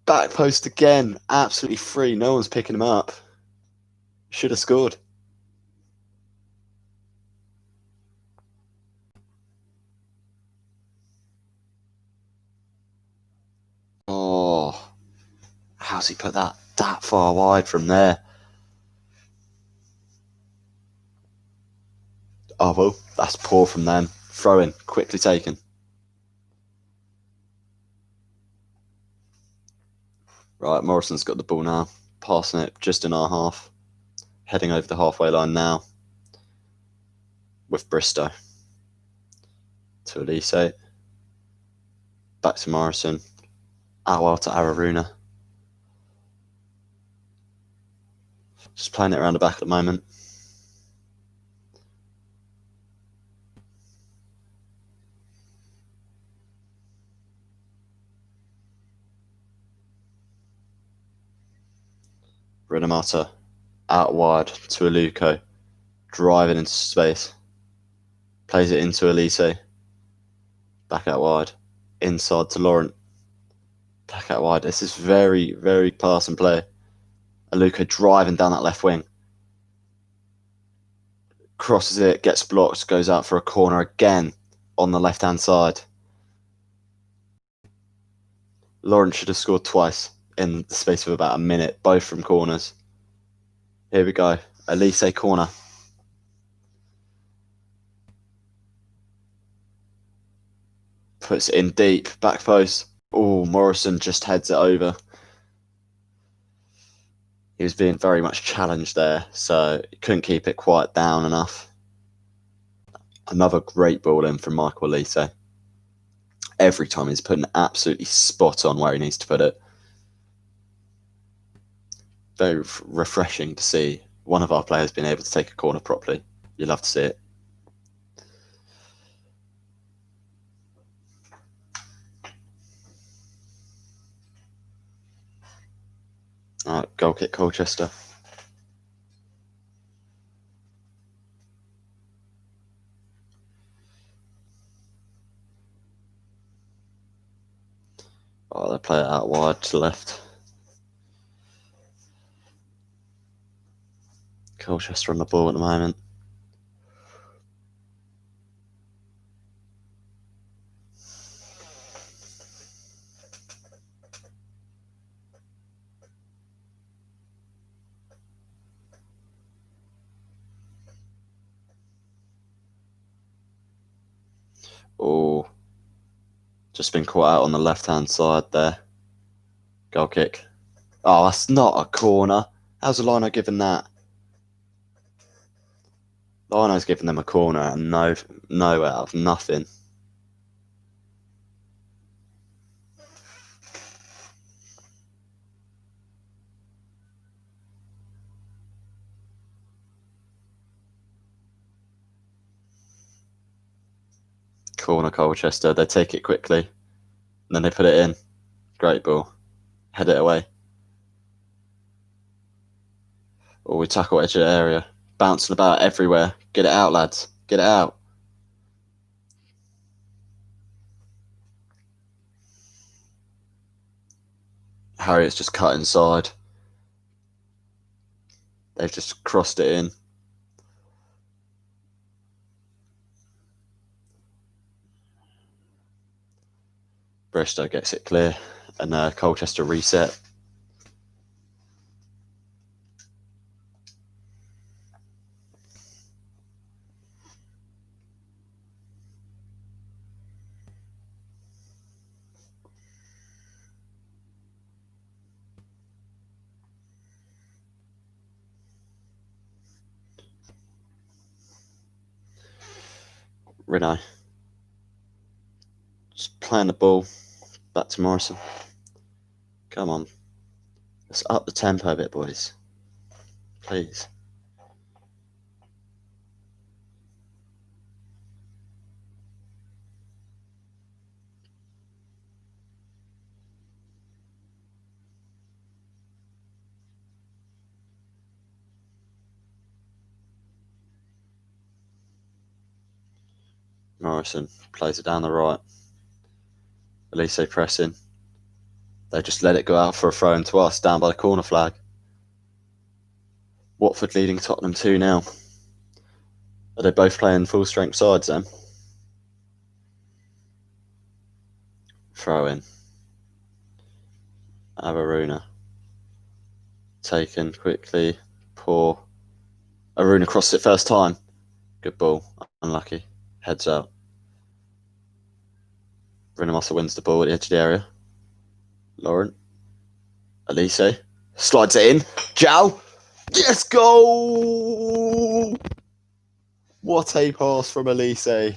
Speaker 1: Back post again. Absolutely free. No one's picking him up. Should have scored. Oh. How's he put that far wide from there? Oh, well, that's poor from them. Throw in. Quickly taken. Right, Morrison's got the ball now. Passing it just in our half. Heading over the halfway line now. With Bristow. To Elise. Back to Morrison. Out to Araruna. Just playing it around the back at the moment. Renamata out wide to Aluko. Driving into space. Plays it into Elise. Back out wide. Inside to Laurent. Back out wide. This is very, very class and play. Aluko driving down that left wing. Crosses it, gets blocked, goes out for a corner again on the left-hand side. Laurent should have scored twice in the space of about a minute, both from corners. Here we go. Elise corner. Puts it in deep, back post. Oh, Morrison just heads it over. He was being very much challenged there, so he couldn't keep it quite down enough. Another great ball in from Michael Elise. Every time he's putting absolutely spot on where he needs to put it. Very refreshing to see one of our players being able to take a corner properly. You love to see it. Alright, goal kick Colchester. Oh, they play it out wide to left. Colchester on the ball at the moment. Oh, just been caught out on the left-hand side there. Goal kick. Oh, that's not a corner. How's the Lino given that? Lino's giving them a corner and no out of nothing. Corner Colchester. They take it quickly. And then they put it in. Great ball. Head it away. Oh, we tackle edge of the area. Bouncing about everywhere. Get it out, lads. Get it out. Harriet's just cut inside. They've just crossed it in. Bristow gets it clear. And Colchester reset. Reno. Just playing the ball. Back to Morrison. Come on. Let's up the tempo a bit, boys. Please. Morrison plays it down the right. Elise pressing. They just let it go out for a throw into us, down by the corner flag. Watford leading Tottenham 2-0. Are they both playing full strength sides then? Throw in. Araruna. Taken quickly. Poor. Aruna crossed it first time. Good ball. Unlucky. Heads out. Rinamasa wins the ball at the edge of the area. Laurent. Elise slides it in. Zhao. Yes, goal! What a pass from Elise.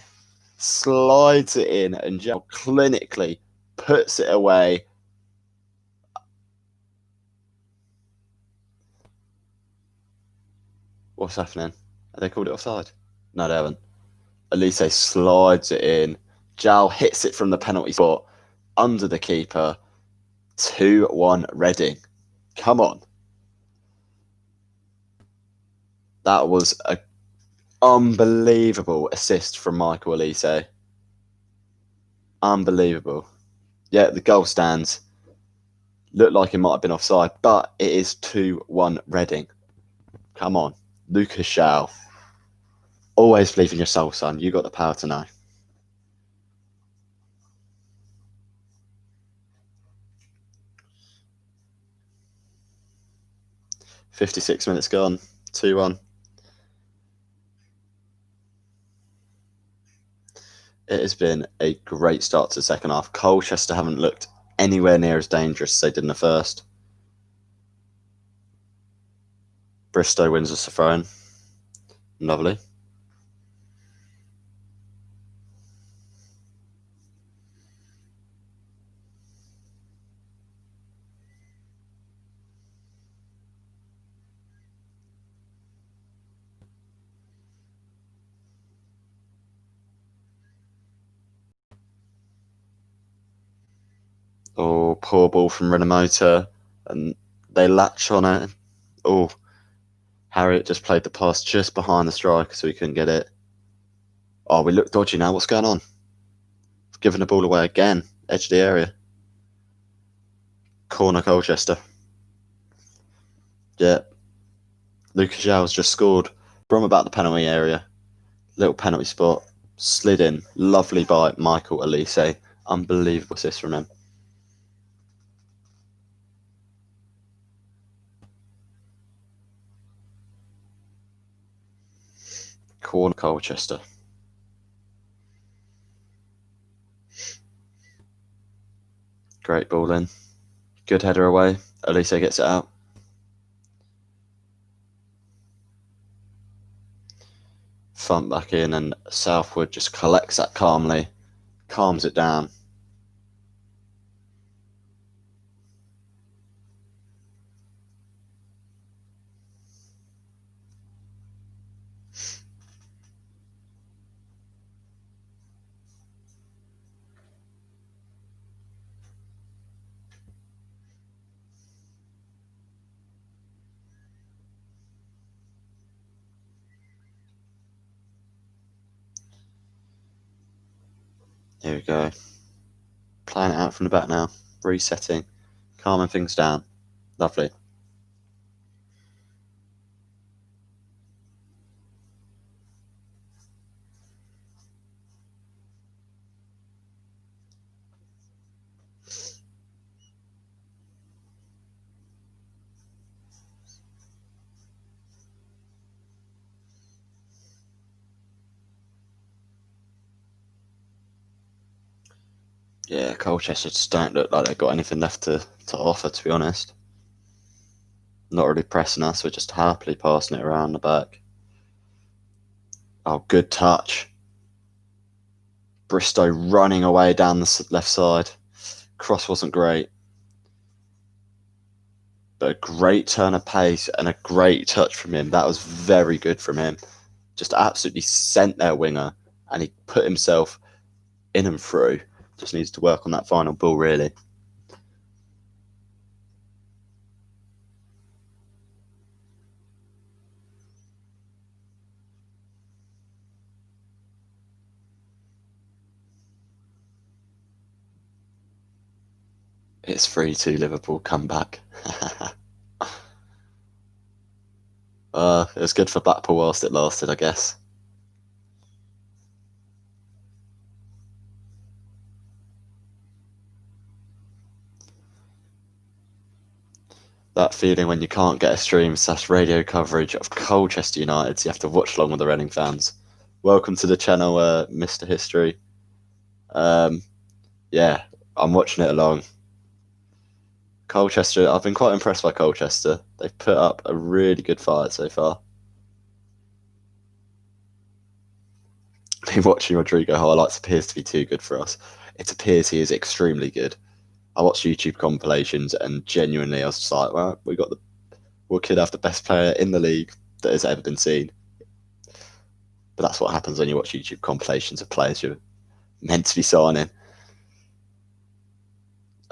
Speaker 1: Slides it in, and Zhao clinically puts it away. What's happening? Have they called it offside? No, they haven't. Elise slides it in. Zhao hits it from the penalty spot under the keeper. 2-1 Reading. Come on. That was an unbelievable assist from Michael Elise. Unbelievable. Yeah, the goal stands. Looked like it might have been offside, but it is 2-1 Reading. Come on. Lucas Zhao. Always believe in your soul, son. You got the power to know. "56 minutes gone. 2-1. It has been a great start to the second half. Colchester haven't looked anywhere near as dangerous as they did in the first. Bristow wins us a throw-in. Lovely. Oh, poor ball from Renamotor, and they latch on it. Oh, Harriet just played the pass just behind the striker, so he couldn't get it. Oh, we look dodgy now. What's going on? Giving the ball away again. Edge of the area. Corner Colchester. Yeah. Lucas Zhao's just scored from about the penalty area. Little penalty spot. Slid in. Lovely by Michael Elise. Unbelievable assist from him. Corner Colchester. Great ball in. Good header away. Elise gets it out. Front back in, and Southwood just collects that calmly. Calms it down. Here we go. Playing it out from the back now. Resetting. Calming things down. Lovely. Yeah, Colchester just don't look like they've got anything left to offer, to be honest. Not really pressing us, we're just happily passing it around the back. Oh, good touch. Bristow running away down the left side. Cross wasn't great. But a great turn of pace and a great touch from him. That was very good from him. Just absolutely sent their winger, and he put himself in and through. Just needs to work on that final ball, really. It's 3-2 Liverpool comeback. It was good for Blackpool whilst it lasted, I guess. That feeling when you can't get a stream/radio coverage of Colchester United, so you have to watch along with the Reading fans. Welcome to the channel, Mr. History. Yeah, I'm watching it along. Colchester, I've been quite impressed by Colchester. They've put up a really good fight so far. Been watching Rodrigo highlights, appears to be too good for us. It appears he is extremely good. I watched YouTube compilations and genuinely I was just like, well, we could have the best player in the league that has ever been seen. But that's what happens when you watch YouTube compilations of players you're meant to be signing.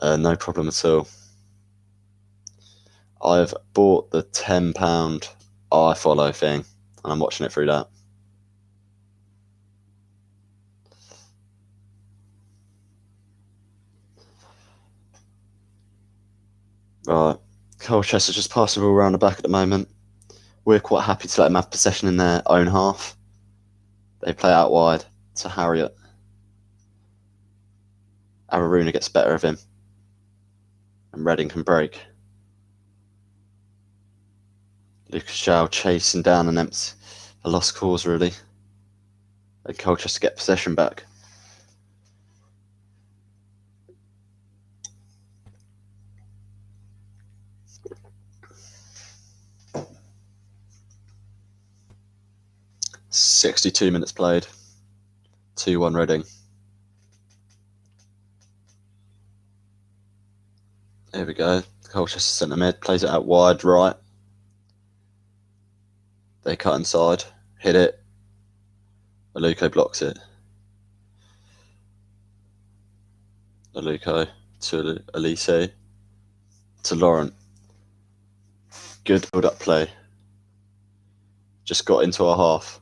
Speaker 1: No problem at all. I've bought the £10 iFollow thing and I'm watching it through that. Right, Colchester just passing the ball around the back at the moment. We're quite happy to let them have possession in their own half. They play out wide to Harriet. Araruna gets better of him. And Reading can break. Lucas Shaw chasing down an empty, a lost cause really. And Colchester get possession back. .62 minutes played. 2-1 Reading. Here we go. Colchester centre mid plays it out wide right. They cut inside, hit it. Aluko blocks it. Aluko to Elise to Laurent. Good build-up play. Just got into our half.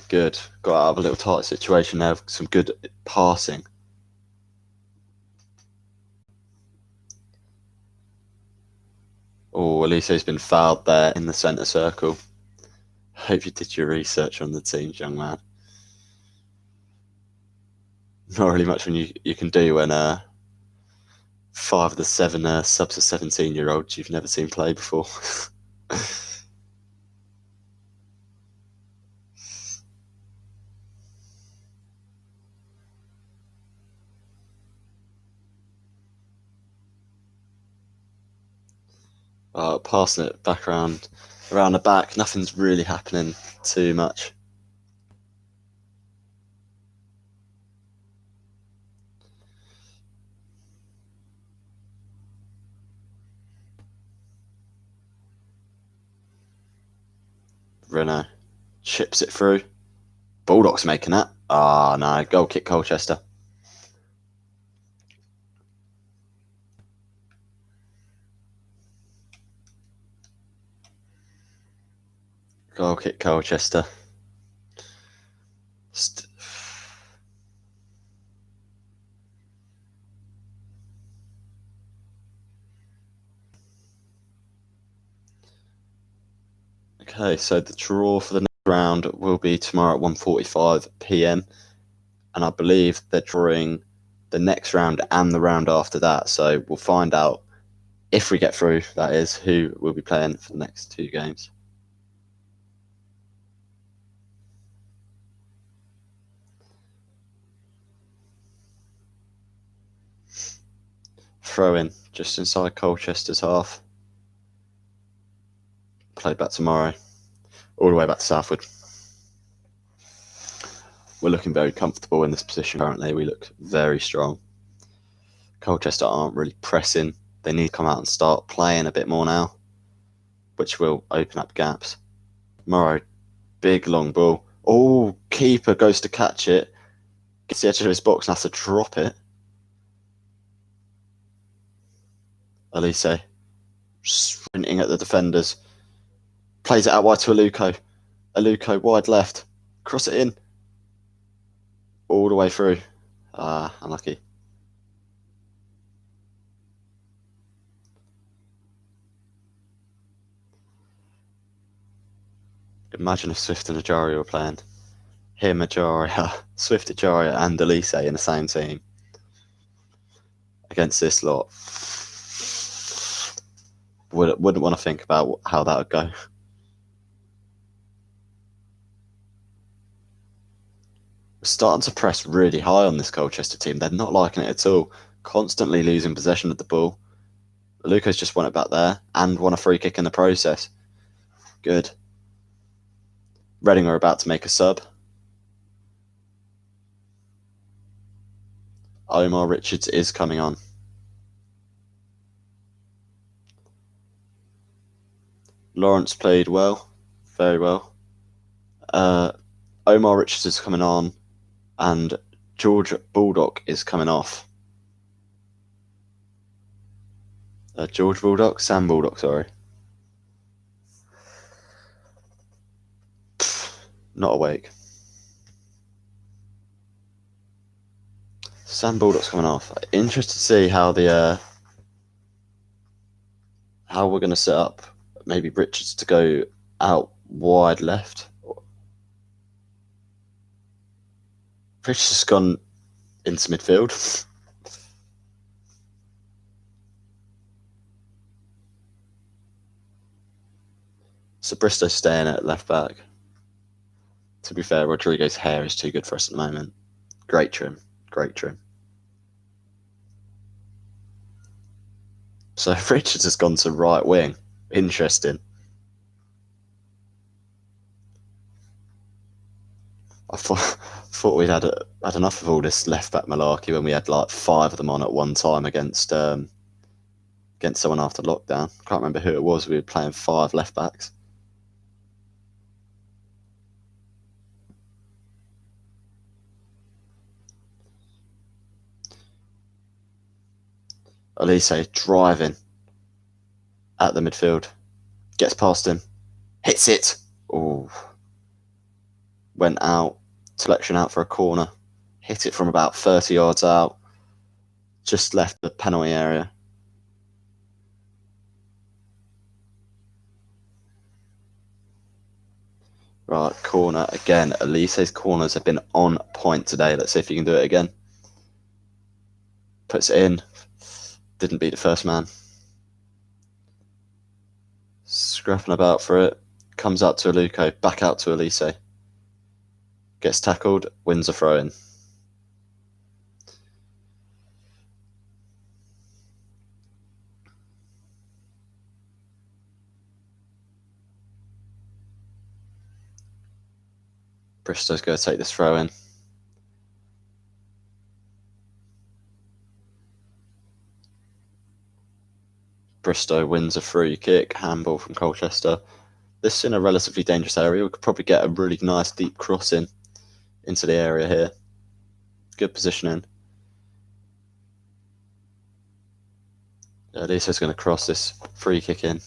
Speaker 1: Good. Got out of a little tight situation there. Some good passing. Oh, Elise's been fouled there in the centre circle. Hope you did your research on the teams, young man. Not really much when you can do when 5 of the 7 subs are 17-year-olds you've never seen play before. Passing it back around the back. Nothing's really happening too much. Renault chips it through. Bulldogs making that. No, goal kick Colchester. Goal kick Colchester. Okay, so the draw for the next round will be tomorrow at 1:45 p.m. And I believe they're drawing the next round and the round after that. So we'll find out if we get through, that is, who will be playing for the next 2 games. Throw in just inside Colchester's half. Played back tomorrow. All the way back to Southwood. We're looking very comfortable in this position currently. We look very strong. Colchester aren't really pressing. They need to come out and start playing a bit more now, which will open up gaps. Morrow, big long ball. Oh, keeper goes to catch it. Gets the edge of his box and has to drop it. Elise sprinting at the defenders. Plays it out wide to Aluko. Aluko wide left. Cross it in. All the way through. Unlucky. Imagine if Swift and Ajaria were playing. Him, Ajaria, Swift, Ajaria and Elise in the same team. Against this lot. Wouldn't want to think about how that would go. We're starting to press really high on this Colchester team. They're not liking it at all. constantly losing possession of the ball. Lucas just won it back there and won a free kick in the process. Good. Reading are about to make a sub. Omar Richards is coming on. Lawrence played well, very well. Omar Richards is coming on, and George Baldock is coming off. George Baldock? Sam Baldock, sorry. Not awake. Sam Baldock's coming off. Interested to see how how we're going to set up. Maybe Richards to go out wide left. Richards has gone into midfield. So Bristow's staying at left back. To be fair, Rodrigo's hair is too good for us at the moment. Great trim. Great trim. So Richards has gone to right wing. Interesting. I thought we'd had enough of all this left back malarkey when we had like 5 of them on at one time against someone after lockdown. Can't remember who it was. We were playing 5 left backs. Elise driving at the midfield. Gets past him. Hits it. Oh. Went out. Selection out for a corner. Hit it from about 30 yards out. Just left the penalty area. Right, corner again. Elise's corners have been on point today. Let's see if he can do it again. Puts it in. Didn't beat the first man. Scrapping about for it. Comes out to Aluko. Back out to Elise. Gets tackled. Wins a throw-in. Bristow's going to take this throw-in. Bristow wins a free kick, handball from Colchester. This is in a relatively dangerous area. We could probably get a really nice deep cross in into the area here. Good positioning. Elisa's going to cross this free kick in.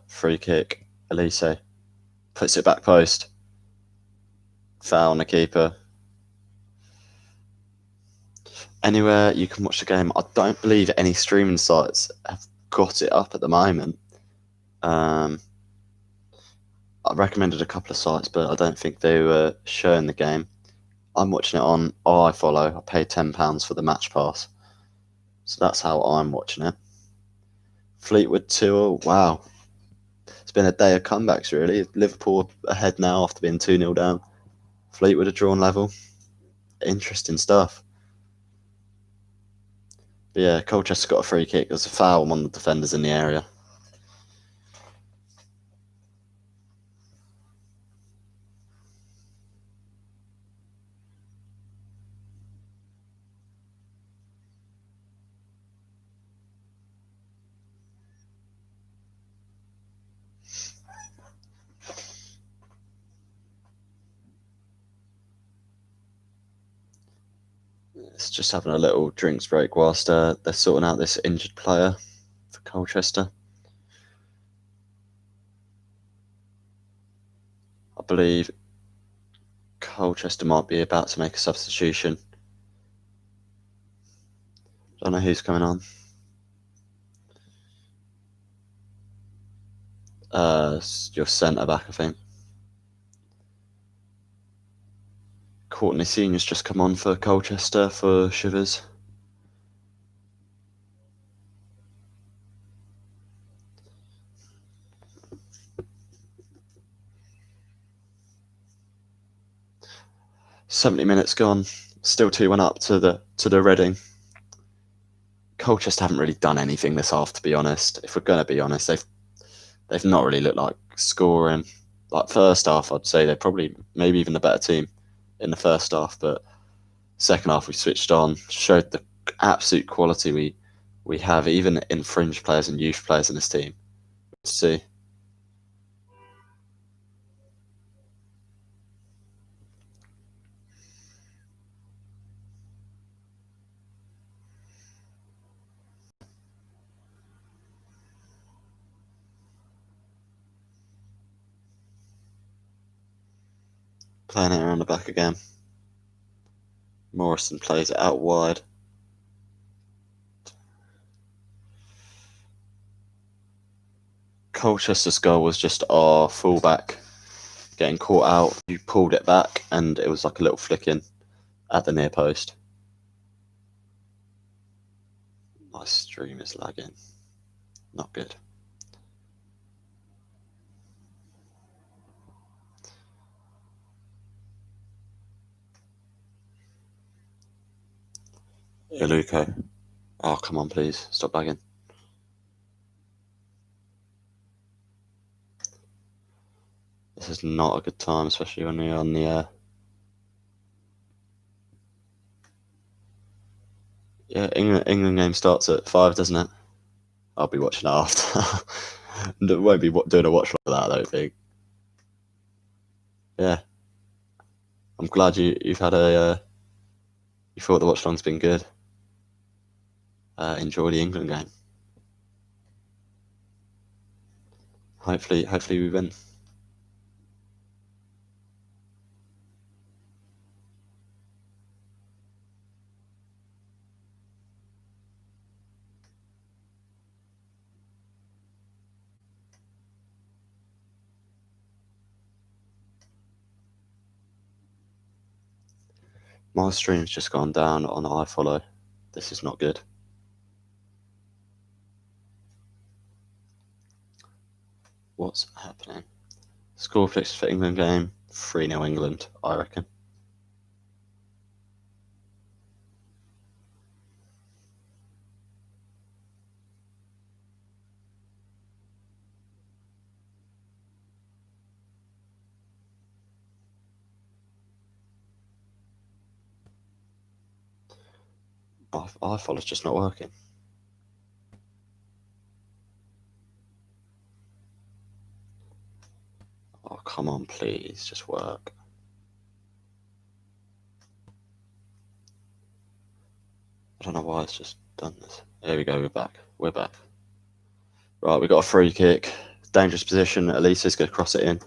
Speaker 1: Free kick. Elise puts it back post. Foul on the keeper. Anywhere you can watch the game. I don't believe any streaming sites have got it up at the moment. I recommended a couple of sites, but I don't think they were showing the game. I'm watching it on iFollow. I paid £10 for the match pass. So that's how I'm watching it. Fleetwood 2-0. Wow. It's been a day of comebacks, really. Liverpool ahead now after being 2-0 down. Fleetwood have drawn level. Interesting stuff. But yeah, Colchester got a free kick. There's a foul on one of the defenders in the area. It's just having a little drinks break whilst they're sorting out this injured player for Colchester. I believe Colchester might be about to make a substitution. Don't know who's coming on. Your centre back, I think. Courtney Senior's just come on for Colchester for Shivers. 70 minutes gone, still 2-1 up to the Reading. Colchester haven't really done anything this half, to be honest. If we're going to be honest, they've not really looked like scoring. Like first half, I'd say they're probably maybe even the better team in the first half, but second half we switched on, showed the absolute quality we have, even in fringe players and youth players in this team. Let's see. Playing it around the back again. Morrison plays it out wide. Colchester's goal was just our fullback getting caught out. You pulled it back and it was like a little flick in at the near post. My stream is lagging. Not good. Iluko. Oh, come on, please. Stop lagging. This is not a good time, especially when you're on the air. Yeah, England game starts at 5, doesn't it? I'll be watching after. Won't be doing a watch like that, I don't think. Yeah. I'm glad you've had you thought the watch long's been good. Enjoy the England game. Hopefully we win. My stream's just gone down on iFollow. This is not good. What's happening? Score fix for England game. 3-0 England, I reckon. iFollow's just not working. Oh, come on, please, just work. I don't know why it's just done this. Here we go, we're back. Right, we got a free kick. Dangerous position. Elisa's going to cross it in.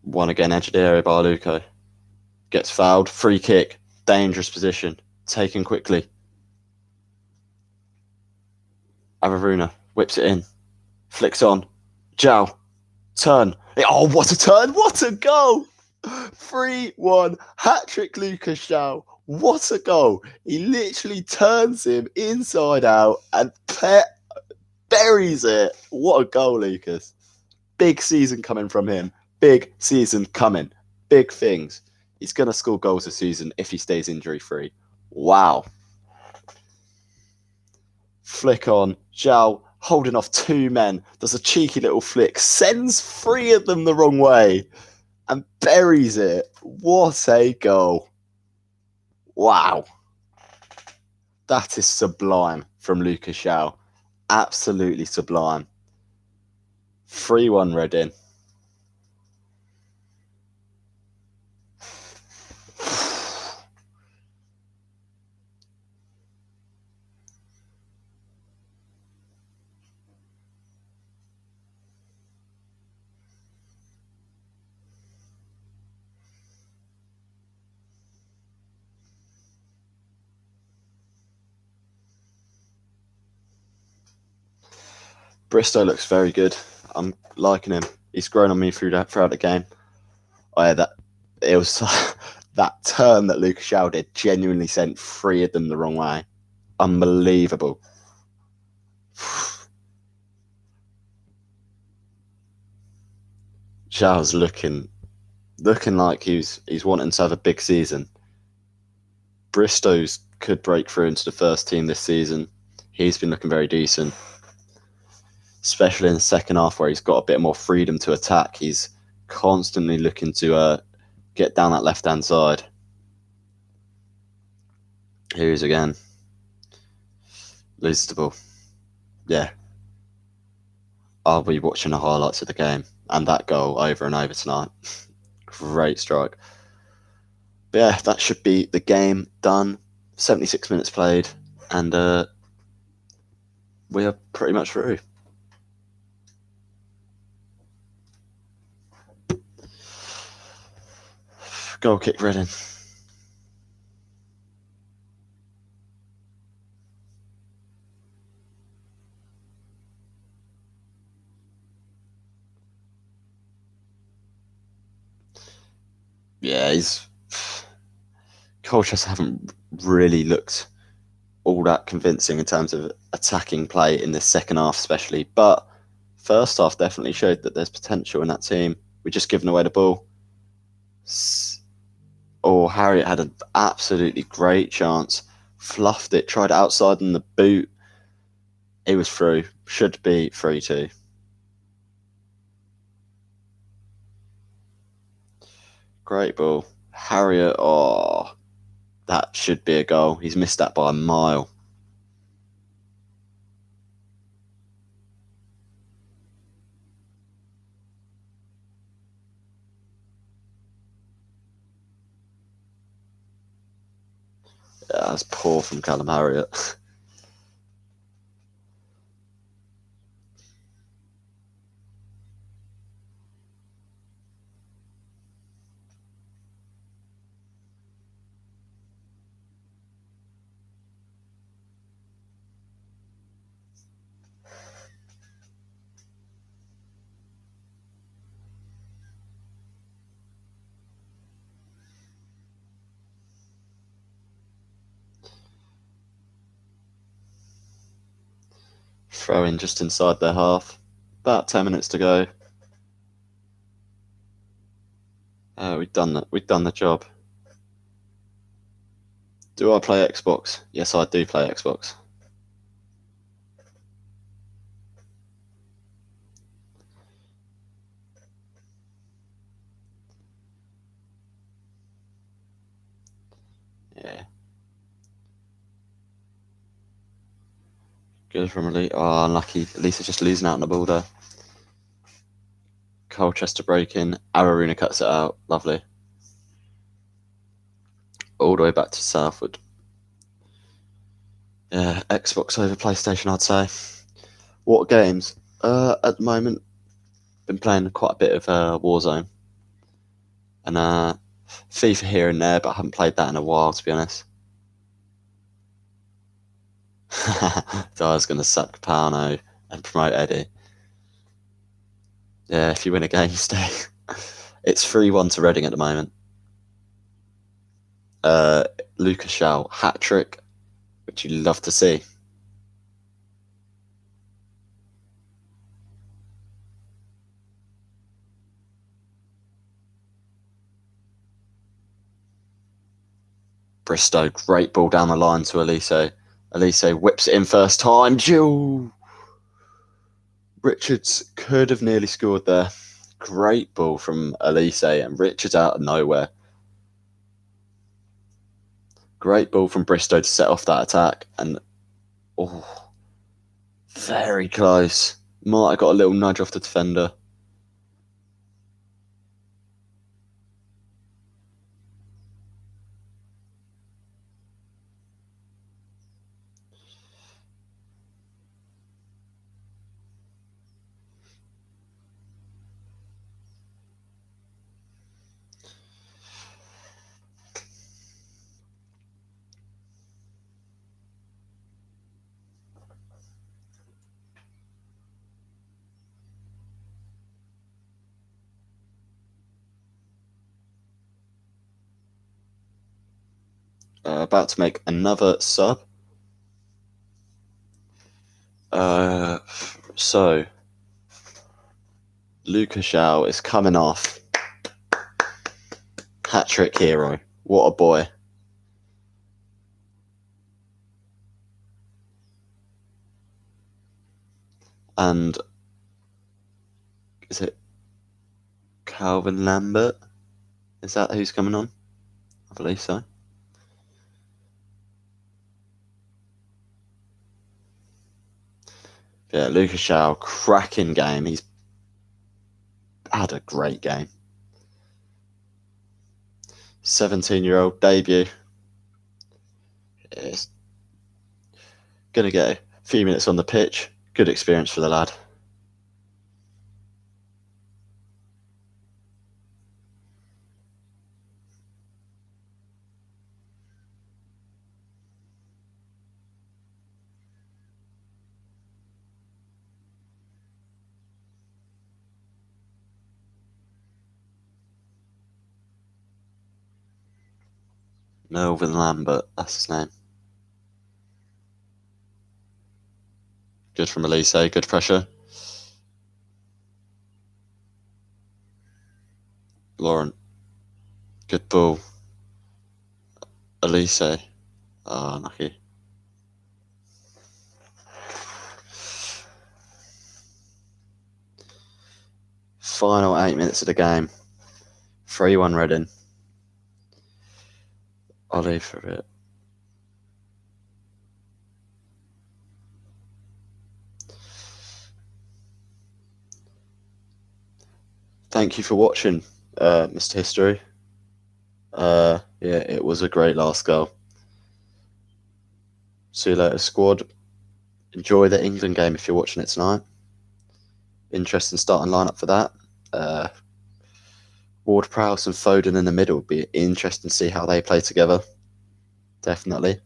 Speaker 1: One again, edge of the area by Luco. Gets fouled. Free kick. Dangerous position. Taken quickly. Avaruna whips it in. Flicks on. Zhao. Turn. Oh, what a turn. What a goal. 3-1. Hat-trick Lucas Zhao. What a goal. He literally turns him inside out and buries it. What a goal, Lucas. Big season coming from him. Big season coming. Big things. He's going to score goals this season if he stays injury-free. Wow. Flick on. Zhao holding off 2 men. Does a cheeky little flick. Sends 3 of them the wrong way. And buries it. What a goal. Wow. That is sublime from Lucas Zhao. Absolutely sublime. 3-1 Reading. Bristow looks very good. I'm liking him. He's grown on me throughout the game. Oh yeah, it was that turn that Lucas Zhao did genuinely sent 3 of them the wrong way. Unbelievable. Zhao's looking like he's wanting to have a big season. Bristow's could break through into the first team this season. He's been looking very decent, especially in the second half where he's got a bit more freedom to attack. He's constantly looking to get down that left hand side. Here he is again. Loses the ball. Yeah. I'll be watching the highlights of the game and that goal over and over tonight. Great strike. But yeah, that should be the game done. 76 minutes played, and we are pretty much through. Goal kick Reading. Yeah, Colchester haven't really looked all that convincing in terms of attacking play in the second half, especially. But first half definitely showed that there's potential in that team. We're just giving away the ball. Harriet had an absolutely great chance. Fluffed it, tried it outside in the boot. It was through. Should be 3-2. Great ball. Harriet, that should be a goal. He's missed that by a mile. Yeah, that's poor from Callum Harriet. Throw in just inside their half. About 10 minutes to go. We've done that. We've done the job. Do I play Xbox? Yes, I do play Xbox. Yeah. Good from Elite. Oh, unlucky. Elisa's just losing out on the ball there. Colchester breaking. Araruna cuts it out. Lovely. All the way back to Southwood. Yeah, Xbox over PlayStation, I'd say. What games? At the moment, been playing quite a bit of Warzone. And FIFA here and there, but I haven't played that in a while, to be honest. So I was going to sack Pano and promote Eddie. Yeah, if you win a game, you stay. It's 3-1 to Reading at the moment. Lucas Shaw, hat-trick, which you'd love to see. Bristow, great ball down the line to Elise. Elise whips it in first time. Jill! Richards could have nearly scored there. Great ball from Elise and Richards out of nowhere. Great ball from Bristow to set off that attack. And, very close. Might have got a little nudge off the defender. About to make another sub. So, Shaw is coming off. Hat-trick hero. What a boy. And is it Calvin Lambert? Is that who's coming on? I believe so. Yeah, Lucas Shaw, cracking game. He's had a great game. 17-year-old debut. He's going to get a few minutes on the pitch. Good experience for the lad. Melvin Lambert, that's his name. Good from Elise, good pressure. Lauren, good ball. Elise, unlucky. Final 8 minutes of the game. 3-1 Reading. I'll leave for a bit. Thank you for watching, Mr. History. Yeah, it was a great last goal. See you later, squad. Enjoy the England game if you're watching it tonight. Interesting starting lineup for that. Ward-Prowse and Foden in the middle would be interesting to see how they play together. Definitely.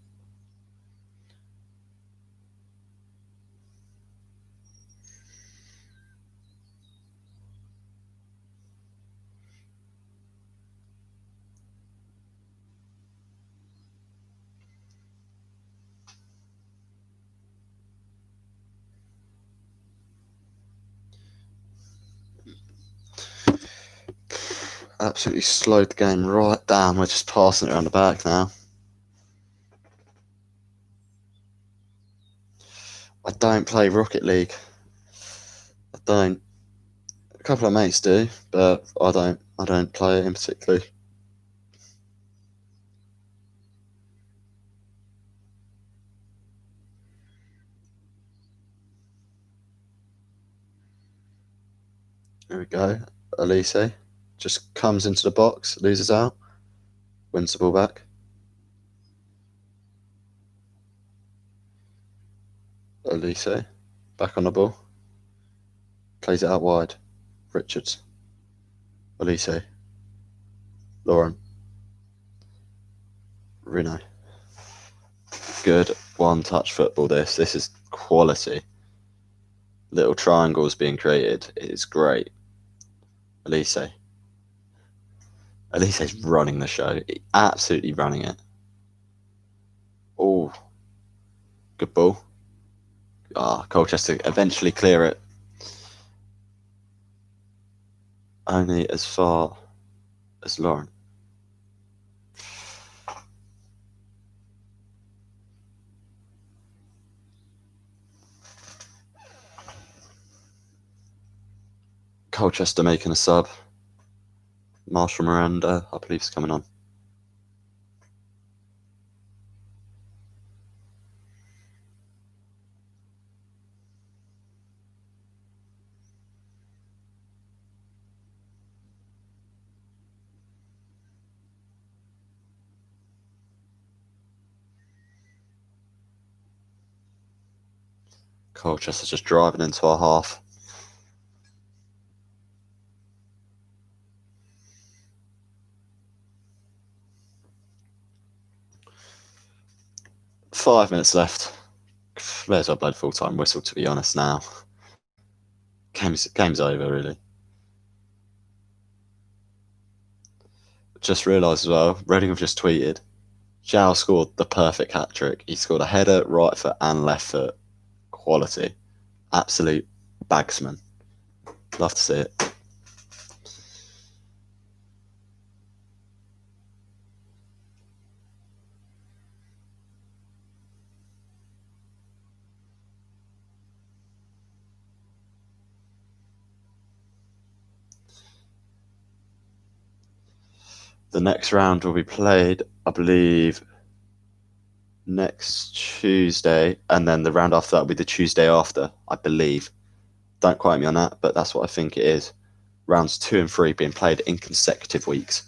Speaker 1: Absolutely slowed the game right down. We're just passing it around the back now. I don't play Rocket League. I don't. A couple of mates do, but I don't play it in particular. There we go. Elise just comes into the box, loses out, wins the ball back. Elise back on the ball, plays it out wide. Richards, Elise, Lauren, Rino. Good one-touch football. This is quality. Little triangles being created. It is great. Elise's running the show. Absolutely running it. Oh, good ball. Colchester eventually clear it. Only as far as Lauren. Colchester making a sub. Marshall Miranda, I believe, is coming on. Colchester just driving into our half. Five minutes left. May as well blow the full-time whistle, to be honest, now. Game's over, really. Just realised as well, Reading have just tweeted, Zhao scored the perfect hat-trick. He scored a header, right foot and left foot. Quality. Absolute bagsman. Love to see it. The next round will be played, I believe, next Tuesday, and then the round after that will be the Tuesday after, I believe. Don't quote me on that, but that's what I think it is. Rounds 2 and 3 being played in consecutive weeks.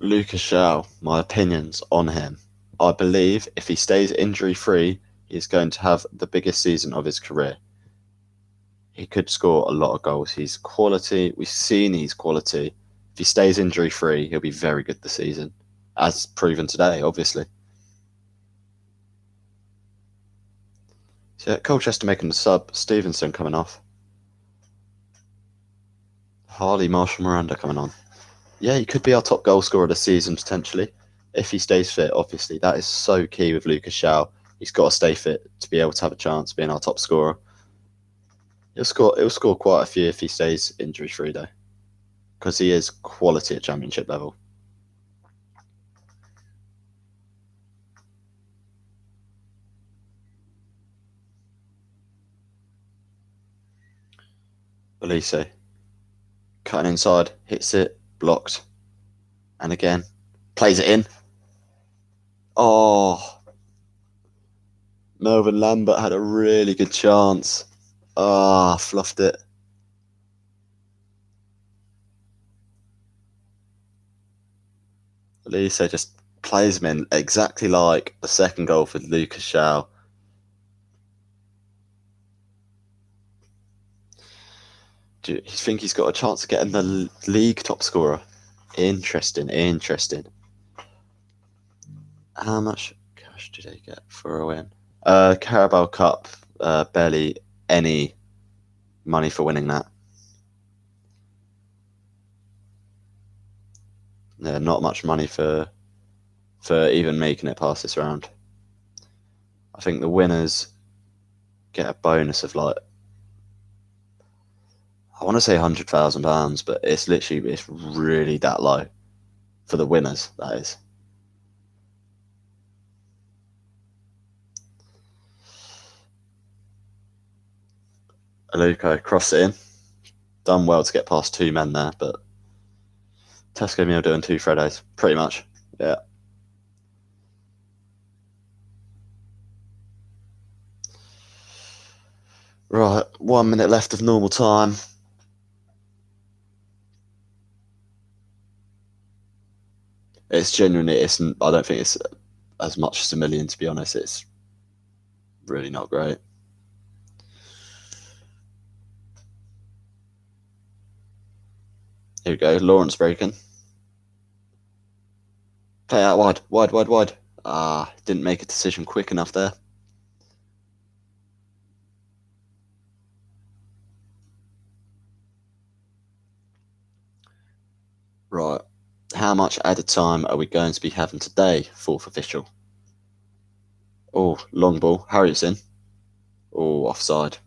Speaker 1: Lucas Shaw, my opinions on him. I believe if he stays injury free, he's going to have the biggest season of his career. He could score a lot of goals. He's quality. We've seen he's quality. If he stays injury free, he'll be very good this season, as proven today, obviously. So, Colchester making the sub. Stevenson coming off. Harley Marshall Miranda coming on. Yeah, he could be our top goal scorer this season potentially, if he stays fit. Obviously, that is so key with Lucas Shaw. He's got to stay fit to be able to have a chance of being our top scorer. He'll score. He'll score quite a few if he stays injury free though, because he is quality at championship level. Elise cutting inside, hits it, blocked, and again plays it in. Oh, Melvin Lambert had a really good chance. Ah, fluffed it. Elise just plays him in exactly like the second goal for Lucas Shaw. Do you think he's got a chance of getting the league top scorer? Interesting, interesting. How much cash did he get for a win? Carabao Cup, barely any money for winning that. Yeah, not much money for even making it past this round. I think the winners get a bonus of like, I want to say £100,000, but it's really that low for the winners. That is. Aluko crossed it in. Done well to get past two men there, but Tesco Meal doing two Freddos, pretty much. Yeah. Right, 1 minute left of normal time. It's genuinely, I don't think it's as much as a million, to be honest. It's really not great. Here we go, Lawrence breaking. Play out wide, wide, wide, wide. Ah, didn't make a decision quick enough there. Right, how much added time are we going to be having today, fourth official? Oh, long ball, Harrison. Oh, offside.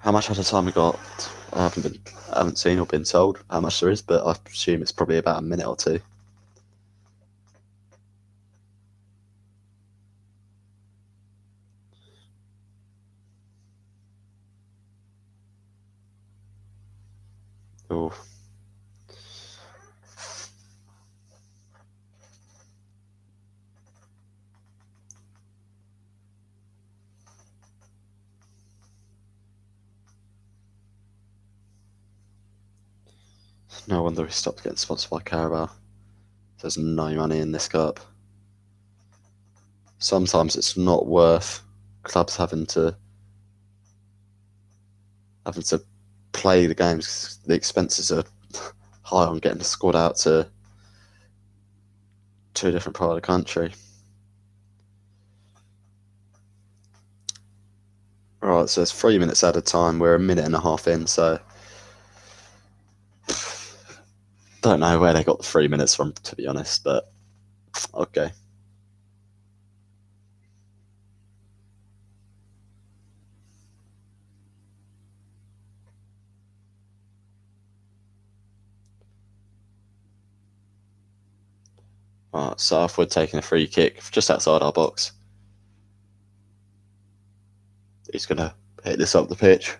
Speaker 1: How much added time we got? I haven't seen or been told how much there is, but I assume it's probably about a minute or two. Oh, No wonder we stopped getting sponsored by Carabao. There's no money in this cup. Sometimes it's not worth clubs having to play the games 'cause the expenses are high on getting the squad out to a different part of the country. Right, so it's 3 minutes at a time. We're a minute and a half in, so don't know where they got the 3 minutes from, to be honest, but okay. Right, Southwood taking a free kick just outside our box. He's going to hit this up the pitch.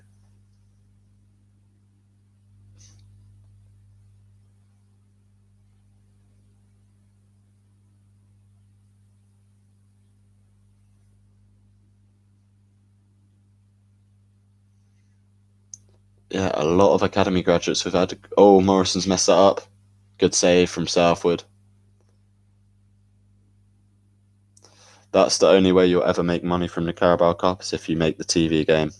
Speaker 1: Yeah, a lot of academy graduates we've had. Oh, Morrison's messed that up. Good save from Southwood. That's the only way you'll ever make money from the Carabao Cup is if you make the TV game.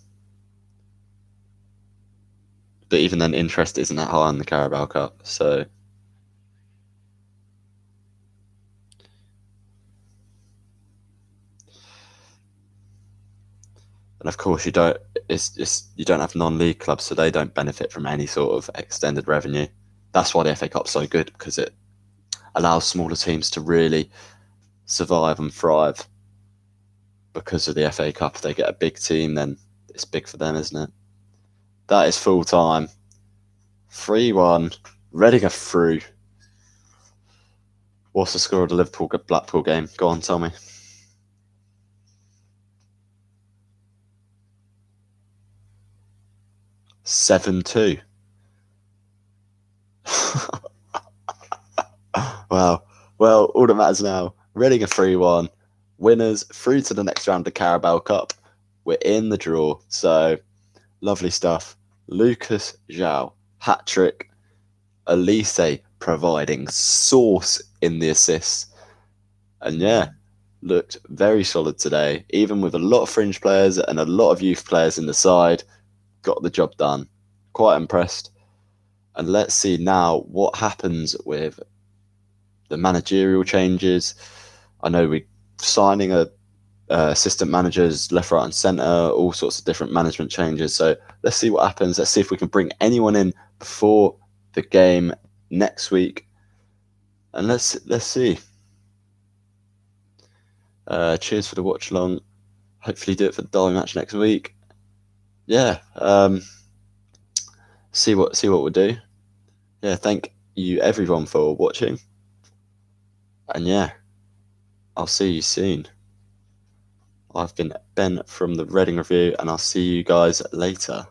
Speaker 1: But even then, interest isn't that high on the Carabao Cup, so... And of course, you don't have non-league clubs, so they don't benefit from any sort of extended revenue. That's why the FA Cup's so good, because it allows smaller teams to really survive and thrive. Because of the FA Cup, if they get a big team, then it's big for them, isn't it? That is full time. 3-1. Reading are through. What's the score of the Liverpool-Blackpool game? Go on, tell me. 7-2. Wow. Well, all that matters now. Reading a 3-1. Winners through to the next round of the Carabao Cup. We're in the draw. So, lovely stuff. Lucas João, hat-trick. Elise providing sauce in the assists. And yeah, looked very solid today. Even with a lot of fringe players and a lot of youth players in the side, got the job done. Quite impressed. And let's see now what happens with the managerial changes. I know we're signing assistant managers left, right, and centre, all sorts of different management changes. So let's see what happens. Let's see if we can bring anyone in before the game next week. And let's see. Cheers for the watch along. Hopefully do it for the derby match next week. Yeah. See what we'll do. Yeah, thank you everyone for watching. And yeah, I'll see you soon. I've been Ben from the Reading Review, and I'll see you guys later.